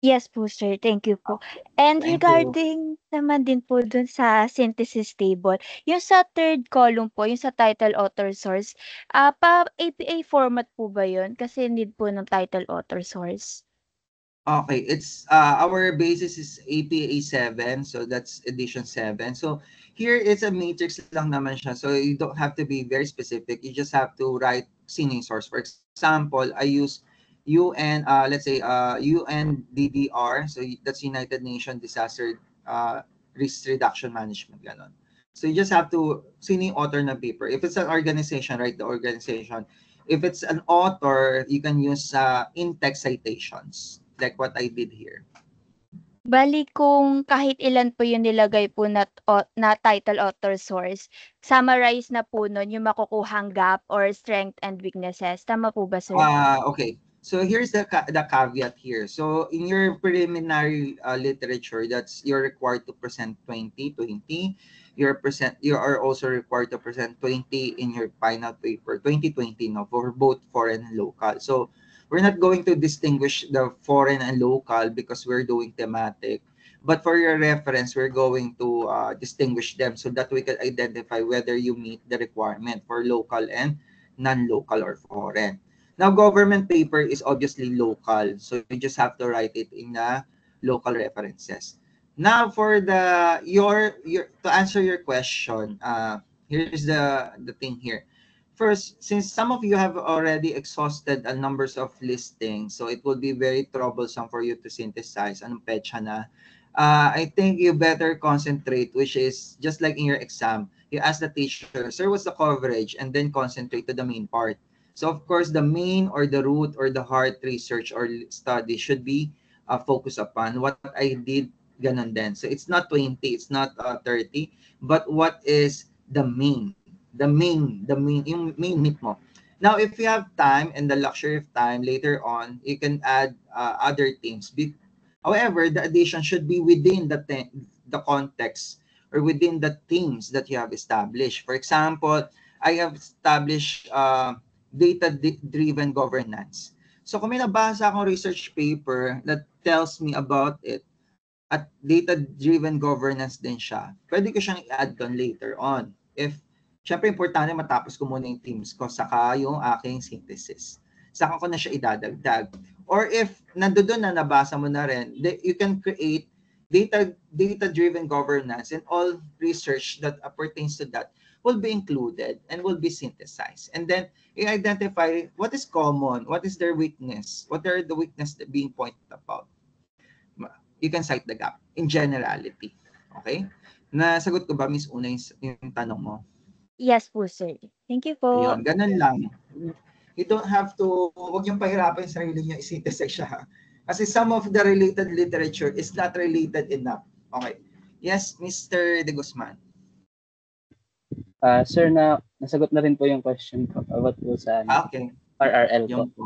Speaker 4: Yes po sir, thank you po. And
Speaker 1: Thank you.
Speaker 4: regarding naman din po dun sa synthesis table, yung sa third column po, yung sa title, author, source, APA format po ba yun? Kasi need po ng title, author, source.
Speaker 1: Okay, it's our basis is APA 7, so that's edition 7. So here it's a matrix lang naman siya. So you don't have to be very specific. You just have to write sine source. For example, I use UN let's say UNDDR, so that's United Nations Disaster Risk Reduction Management ganon. So you just have to sine author na paper. If it's an organization, write the organization. If it's an author, you can use in-text citations like what I did here.
Speaker 4: Bali kung kahit ilan po yung nilagay po na title, author, source, summarize na po nun yung makukuhang gap or strength and weaknesses. Tama po ba, sir?
Speaker 1: Okay. So here's the caveat here. So in your preliminary literature, that's you're required to present 20. You are also required to present 20 in your final paper, 2020, no, for both foreign and local. So we're not going to distinguish the foreign and local because we're doing thematic. But for your reference, we're going to distinguish them so that we can identify whether you meet the requirement for local and non-local or foreign. Now, government paper is obviously local, so you just have to write it in local references. Now, for your to answer your question, here's the thing here. First, since some of you have already exhausted a numbers of listings, so it will be very troublesome for you to synthesize. Anong petsa na? I think you better concentrate, which is just like in your exam. You ask the teacher, sir, what's the coverage? And then concentrate to the main part. So of course, the main or the root or the heart research or study should be focused upon. What I did, ganun din. So it's not 20, it's not 30, but what is the main? Yung main meat mo. Now, if you have time and the luxury of time later on, you can add other things. However, the addition should be within the context or within the themes that you have established. For example, I have established data-driven governance. So kung may nabasa akong research paper that tells me about it, at data-driven governance din siya, pwede ko siyang i-add doon later on. If, syempre importante matapos ko muna yung themes ko, saka yung aking synthesis. Saka ko na siya idadagdag. Or if nandoon na nabasa mo na rin, you can create data-driven governance and all research that pertains to that will be included and will be synthesized. And then you identify what is common, what is their weakness, what are the weaknesses that being pointed about. You can cite the gap in generality. Okay? Nasagot ko ba, Miss Una, yung tanong mo?
Speaker 4: Yes po, sir. Thank you po.
Speaker 1: Ayun, ganun lang. You don't have to, huwag yung pahirapan yung sarili niyo, i-synthesize siya. Kasi some of the related literature is not related enough. Okay. Yes, Mr. De Guzman.
Speaker 5: Sir, nasagot na rin po yung question ko about po sa
Speaker 1: Okay.
Speaker 5: RRL
Speaker 1: Yung,
Speaker 5: po.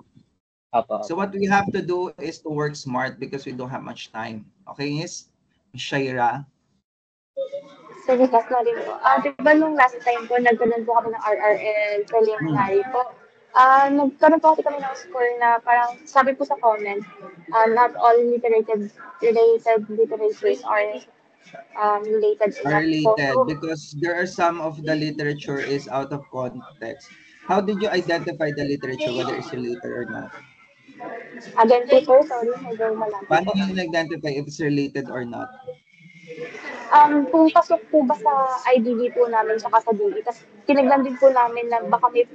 Speaker 5: Apo.
Speaker 1: so what we have to do is to work smart because we don't have much time. Okay, yes? Ms. Shaira?
Speaker 2: Sige, gas na rin po. Di ba nung last time po, nagkaroon po kami ng RRL preliminary po. Nagkaroon po kasi kami ng score na parang sabi po sa comment, not all related literatures are related
Speaker 1: Are
Speaker 2: enough po.
Speaker 1: related
Speaker 2: So,
Speaker 1: because there are some of the literature is out of context. How did you identify the literature, whether it's related or not?
Speaker 2: again po sir, sorry, medyo malapit
Speaker 1: Paano
Speaker 2: po.
Speaker 1: nyo nag-identify if it's related or not?
Speaker 2: Kung pasok po ba sa IDB po namin tsaka sa DB, tapos tinignan din po namin na baka may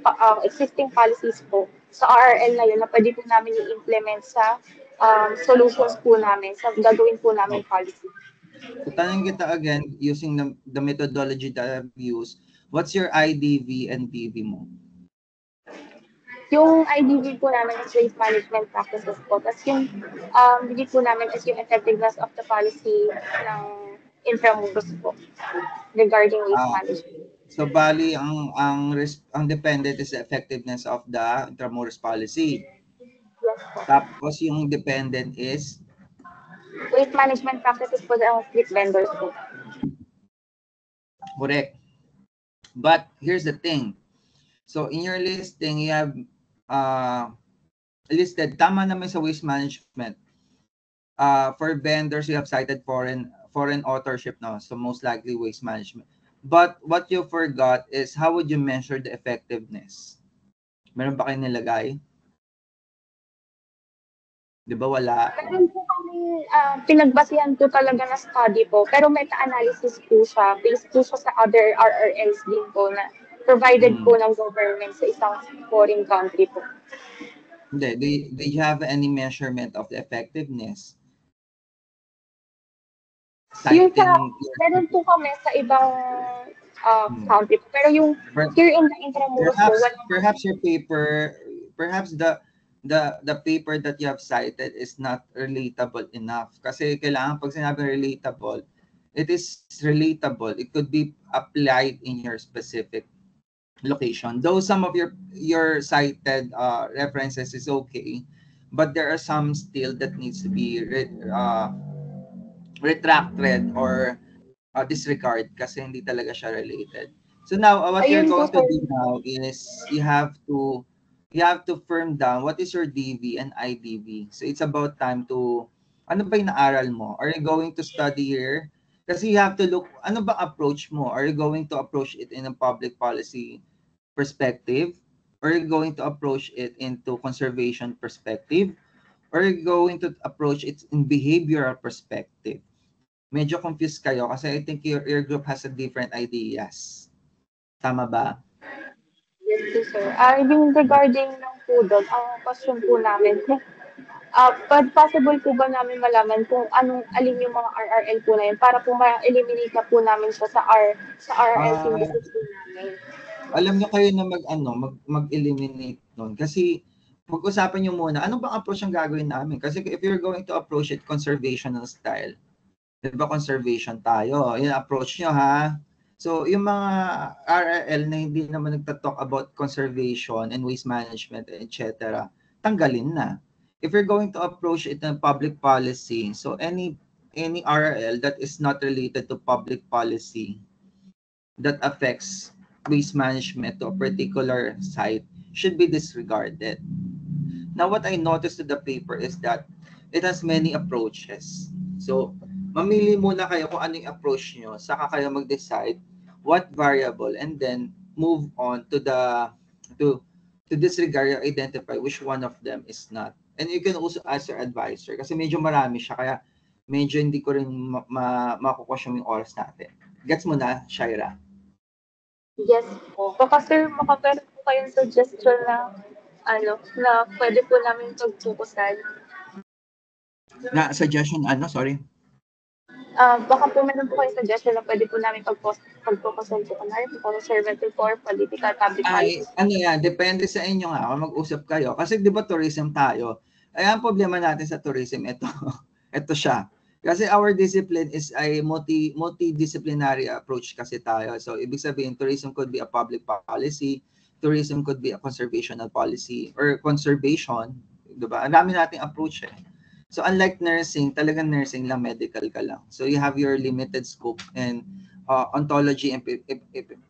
Speaker 2: existing policies po sa RRL na yun na pwede po namin i-implement sa solutions po namin, sa gagawin po namin
Speaker 1: Okay.
Speaker 2: policy.
Speaker 1: So, tanong kita again, using the methodology that I've used, what's your IDV and DV mo?
Speaker 2: Yung IDB po namin is waste management practices po. Tapos yung DB po namin is yung effectiveness of the policy ng Intramuros po regarding waste
Speaker 1: Ah,
Speaker 2: management.
Speaker 1: so bali ang dependent is the effectiveness of the Intramuros policy.
Speaker 2: Yes po.
Speaker 1: Tapos yung dependent is
Speaker 2: Waste management practices po ng street vendors po.
Speaker 1: correct. But here's the thing. So in your listing, you have listed, tama naman sa waste management. For vendors, you have cited foreign authorship, no? So most likely waste management. But what you forgot is how would you measure the effectiveness? Meron ba kayo nilagay? Di ba wala?
Speaker 2: Meron po kami pinagbasihan po talaga na study po, pero meta-analysis po siya, based po siya sa other RRLs din po na provided po ng government sa isang foreign country po.
Speaker 1: Hindi. Do you have any measurement of the effectiveness?
Speaker 2: Yung
Speaker 1: Citing
Speaker 2: sa, meron po kami sa ibang country po, pero yung here in the Intramuros po,
Speaker 1: perhaps your paper, perhaps the paper that you have cited is not relatable enough. Kasi kailangan pag sinabi relatable, it is relatable. It could be applied in your specific location. Though some of your cited references is okay, but there are some still that needs to be retracted or disregard kasi hindi talaga siya related. So now, what you're going to do now is you have to firm down what is your DV and IDV. So it's about time to, ano ba yung naaral mo? Are you going to study here? Kasi you have to look, ano ba approach mo? Are you going to approach it in a public policy perspective? Or are you going to approach it into conservation perspective? Or are you going to approach it in behavioral perspective? Medyo confused kayo kasi I think your group has a different ideas. Tama ba?
Speaker 2: Yes, sir. Yung regarding ng PUDOG, ang question po namin, possible po ba namin malaman kung alin yung mga RRL po na yun para po ma-eliminate na po namin siya sa RRL synthesis po namin?
Speaker 1: Alam niyo kayo na mag-eliminate nun kasi pag-usapan niyo muna, ano bang approach ang gagawin namin? Kasi if you're going to approach it conservational style, di ba conservation tayo? Yung approach niyo ha? So, yung mga RRL na hindi naman nagtatalk about conservation and waste management, etc., tanggalin na. If you're going to approach it in public policy, so any RRL that is not related to public policy that affects waste management to a particular site should be disregarded. Now, what I noticed to the paper is that it has many approaches. So, mamili muna kayo kung ano yung approach nyo, saka kayo mag-decide what variable and then move on to disregard or identify which one of them is not. And you can also ask your advisor kasi medyo marami siya kaya medyo hindi ko rin makukusyon yung oras natin. Gets mo na, Shaira?
Speaker 2: Yes po. Baka sir, makapera po kayong suggestion na na pwede po namin pagtukusan.
Speaker 1: Na suggestion sorry?
Speaker 2: Baka po meron po kayong suggestion na pwede po namin pagtukusan po. Kunwari po conservative or political public policy.
Speaker 1: Depende sa inyo nga kung mag-usap kayo. Kasi di ba tourism tayo? Ay, ang problema natin sa tourism, ito siya. Kasi our discipline is a multidisciplinary approach kasi tayo. So, ibig sabihin, tourism could be a public policy, tourism could be a conservational policy, or conservation, di ba? Ang dami nating approach eh. So, unlike nursing, talagang nursing lang, medical ka lang. So, you have your limited scope and ontology and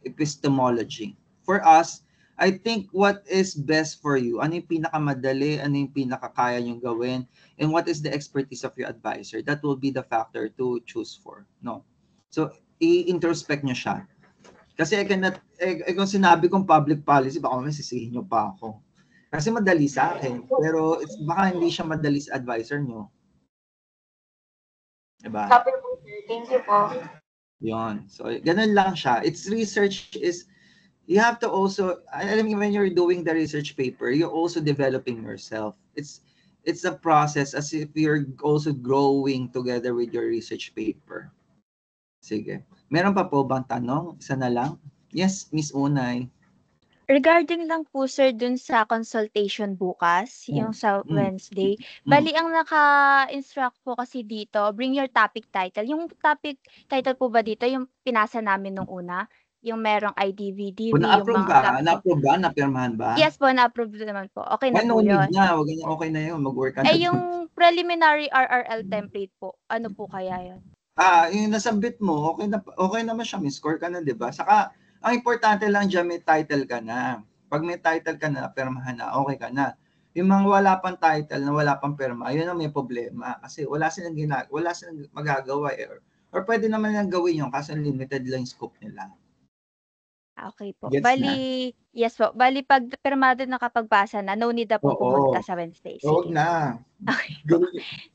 Speaker 1: epistemology. For us, I think what is best for you, ano yung pinakamadali, ano yung pinakakaya niyong gawin, and what is the expertise of your advisor, that will be the factor to choose for. No? So, i-introspect niyo siya. Kasi kung sinabi kong public policy, baka masisihin niyo pa ako. Kasi madali sa akin, pero baka hindi siya madali sa advisor niyo. Diba?
Speaker 2: Copy po, sir. Thank you po.
Speaker 1: Yun. So, ganun lang siya. It's research is, you have to also, I mean, when you're doing the research paper, you're also developing yourself. It's a process as if you're also growing together with your research paper. Sige. Meron pa po bang tanong? Isa na lang? Yes, Miss Unay.
Speaker 4: Regarding lang po sir dun sa consultation bukas, yung sa Wednesday, bali ang naka-instruct po kasi dito, bring your topic title. Yung topic title po ba dito, yung pinasa namin nung una? Yung merong IDV-DV, yung
Speaker 1: Na-approve
Speaker 4: mga
Speaker 1: ba? Na-approve ba? Na-pirmahan ba?
Speaker 4: Yes po, na-approve naman po. Okay na
Speaker 1: Ay,
Speaker 4: po
Speaker 1: no
Speaker 4: yun.
Speaker 1: need na. Wag na, okay na yun. Mag-work ka na.
Speaker 4: Eh, yung preliminary RRL template po, ano po kaya yun?
Speaker 1: Yung nasabit mo, okay naman siya. May score ka na, di ba? Saka, ang importante lang dyan, may title ka na. Pag may title ka na, pirmahan na, okay ka na. Yung mga wala pang title, na wala pang pirma, yun ang may problema. Kasi wala silang magagawa. Or pwede naman lang gawin yun, kasi limited lang yung scope nila.
Speaker 4: Okay po.
Speaker 1: Gets
Speaker 4: Bali, yes po. Bali, pag pirmado nakapagbasa na, no need na po pumunta sa Wednesday.
Speaker 1: Huwag
Speaker 4: Sige.
Speaker 1: na.
Speaker 4: Okay.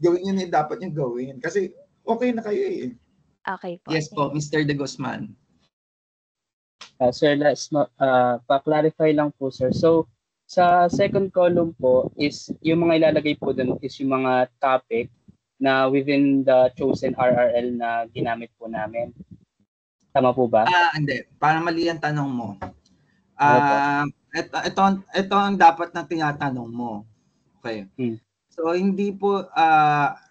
Speaker 1: Gawin yun yung dapat nyo gawin. Kasi okay na kayo eh.
Speaker 4: Okay po.
Speaker 1: Yes po, Mr. De Guzman.
Speaker 5: Sir, pa-clarify lang po, sir. So, sa second column po is yung mga ilalagay po dun is yung mga topic na within the chosen RRL na ginamit po namin. Tama po ba?
Speaker 1: Hindi. Para mali ang tanong mo. Ito ang dapat na tinatanong mo. Okay. So, hindi po,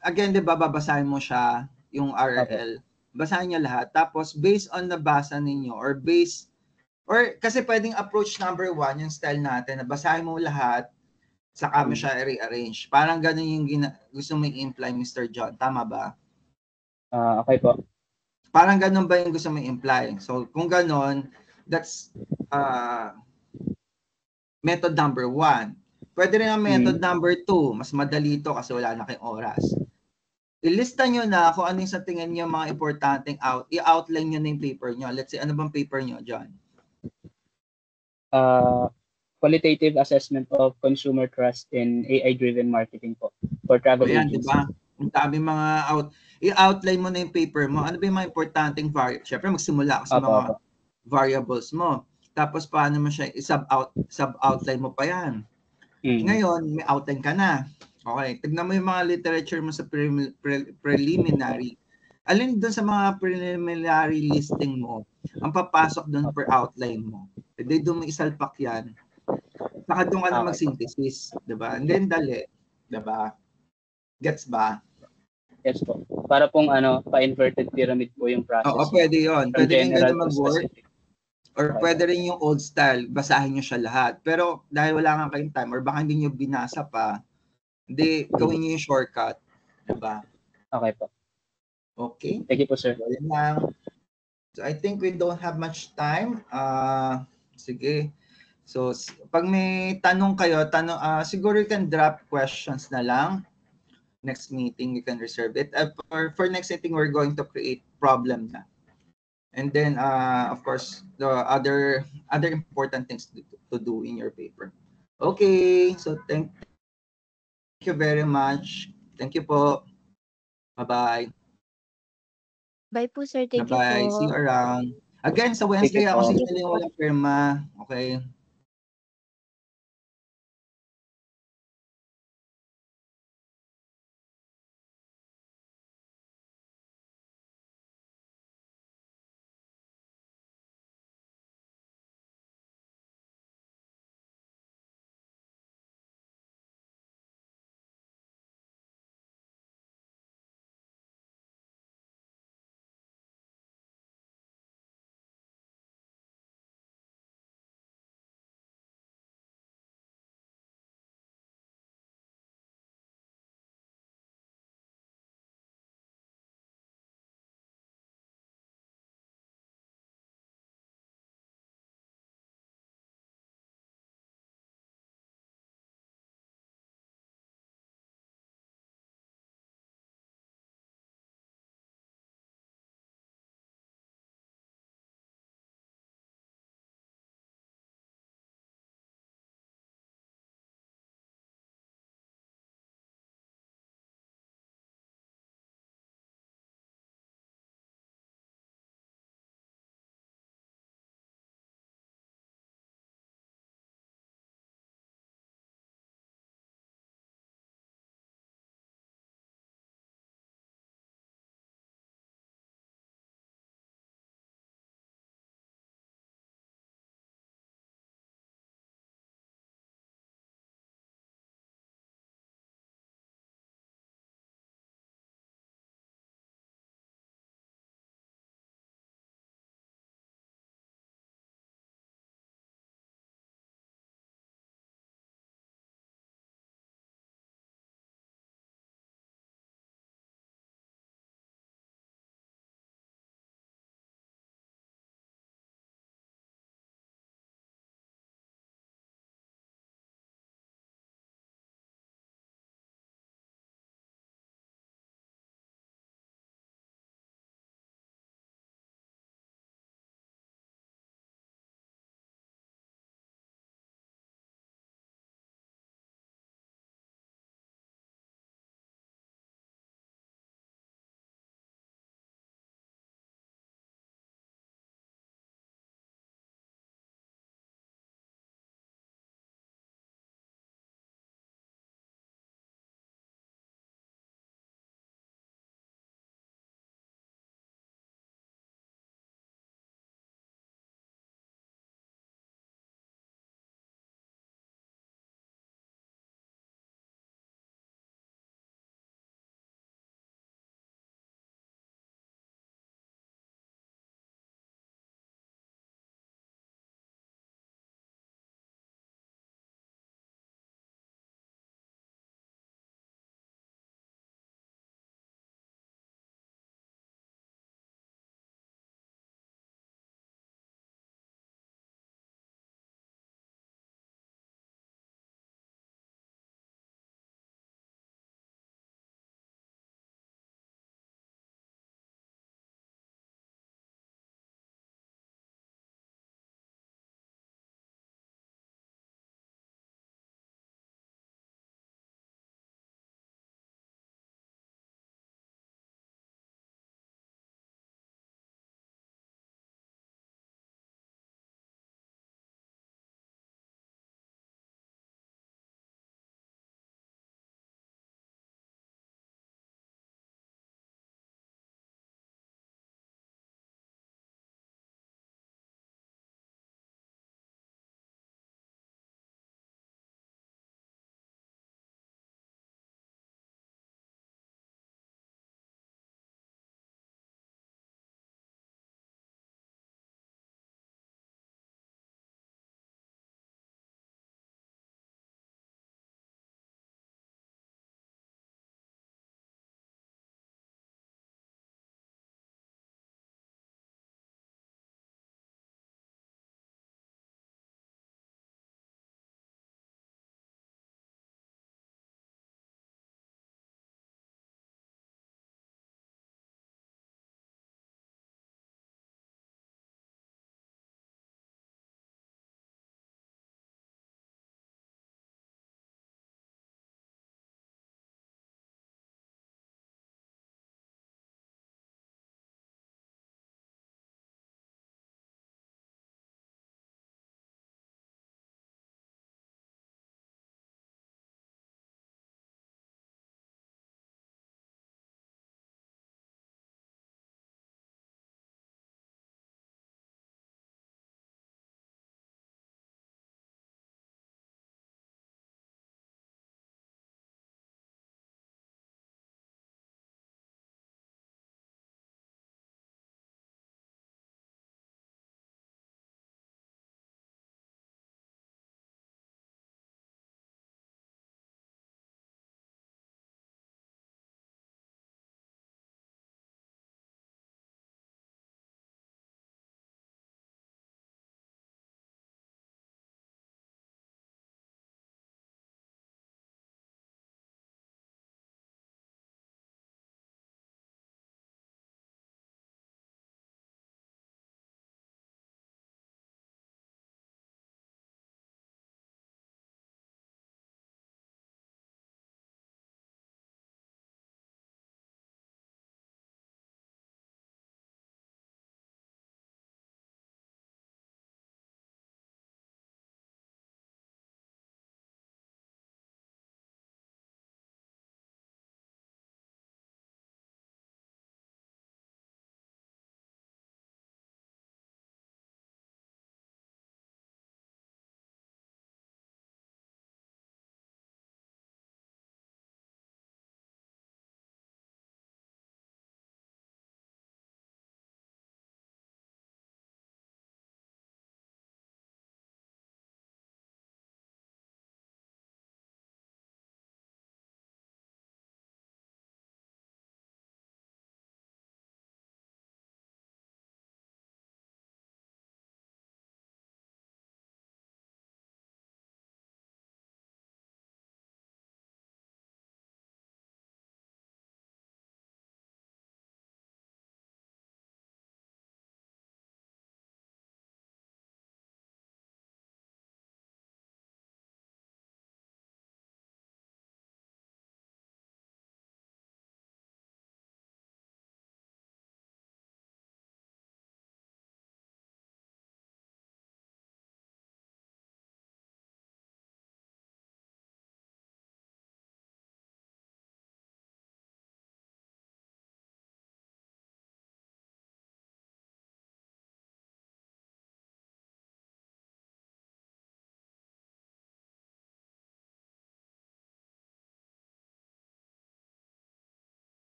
Speaker 1: again, di ba, babasahin mo siya, yung RRL. Basahin niyo lahat. Tapos, based on nabasa ninyo, or kasi pwedeng approach number 1, yung style natin, na basahin mo lahat, saka mo siya i-rearrange. Parang ganun yung gusto mo i-imply, Mr. John. Tama ba?
Speaker 5: Okay po.
Speaker 1: Parang ganun ba yung gusto mo i-imply? So, kung ganun, that's method number 1. Pwede rin ang method number 2. Mas madali ito kasi wala na kayong oras. Ilista nyo na kung ano yung sa tingin nyo mga importanteng i-outline nyo na yung paper nyo. Let's say, ano bang paper nyo, John?
Speaker 5: Qualitative assessment of consumer trust in AI-driven marketing po for travel agencies.
Speaker 1: Diba? Ang dami mga i-outline mo na yung paper mo. Ano ba yung mga importanteng variables? Siyempre, magsimula ka sa mga variables mo. Tapos, paano mo siya sub-outline mo pa yan. Ngayon, may outline ka na. Okay, tignan mo yung mga literature mo sa preliminary. Alin doon sa mga preliminary listing mo, ang papasok doon per outline mo. Pwede doon may isalpak yan. Saka doon ka na mag-synthesis. Diba? And then dali. Diba? Gets ba?
Speaker 5: Yes po. Para pong pa-inverted pyramid po yung process.
Speaker 1: Oo, pwede yun. Pwede rin ganun mag-work. Or
Speaker 5: Okay.
Speaker 1: pwede rin yung old style, basahin nyo siya lahat. Pero dahil wala nga kayong time or baka hindi nyo binasa pa, hindi, gawin nyo yung shortcut. Diba?
Speaker 5: Okay po.
Speaker 1: Okay.
Speaker 5: Thank you po, sir.
Speaker 1: So, yun lang. So, I think we don't have much time. Sige. So, pag may tanong kayo, siguro you can drop questions na lang. Next meeting, you can reserve it. For next meeting, we're going to create problem na. And then, of course, the other important things to do in your paper. Okay. So, thank you very much. Thank you po. Bye-bye.
Speaker 4: Bye po, sir. Thank you
Speaker 1: Bye-bye.
Speaker 4: po.
Speaker 1: See you around. Again, sa Wednesday ako sinili walang firma. Okay.